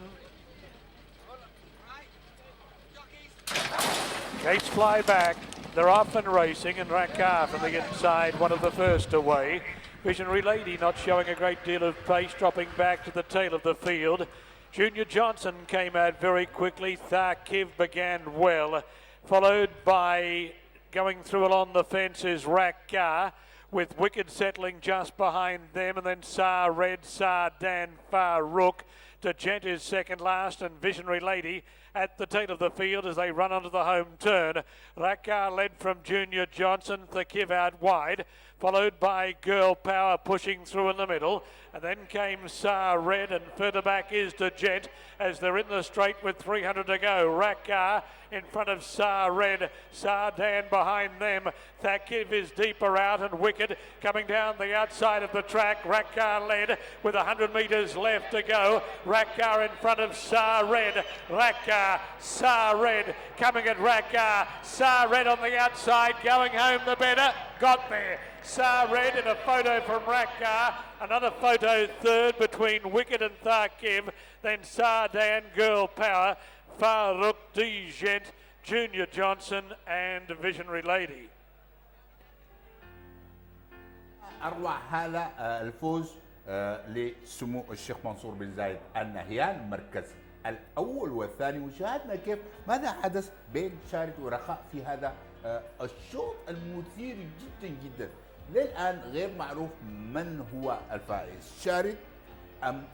Gates fly back. They're off and racing, and Rakkar from the inside, one of the first away. Visionary Lady not showing a great deal of pace, dropping back to the tail of the field. Junior Johnson came out very quickly. Tharkiv began well, followed by going through along the fence is Rakkar, with Wicked settling just behind them, and then Sar Red, Sar Dan, Farouk. Degent is second last, and Visionary Lady at the tail of the field as they run onto the home turn. Rakkar led from Junior Johnson, Tharkiv out wide, followed by Girl Power pushing through in the middle, and then came Sar Red, and further back is Degent as they're in the straight with 300 to go. Rakkar in front of Sar Red, Sardan behind them. Tharkiv is deeper out, and Wicked coming down the outside of the track. Rakkar led with 100 metres left to go. Rakkar in front of Sar Red. Rakkar, Sar Red coming at Rakkar. Sar Red on the outside, going home the better. Got there. Sar Red in a photo from Rakkar. Another photo third between Wicked and Tharkiv. Then Sardan, Girl Power, Farouk, Degent, Junior Johnson and Visionary Lady.
أروع هذا الفوز لسمو الشيخ منصور بن زايد النهيان، المركز الأول والثاني. وشاهدنا كيف ماذا حدث بين شارد ورخاء في هذا الشوط المثير جدا جدا. للآن غير معروف من هو الفائز، شارد أم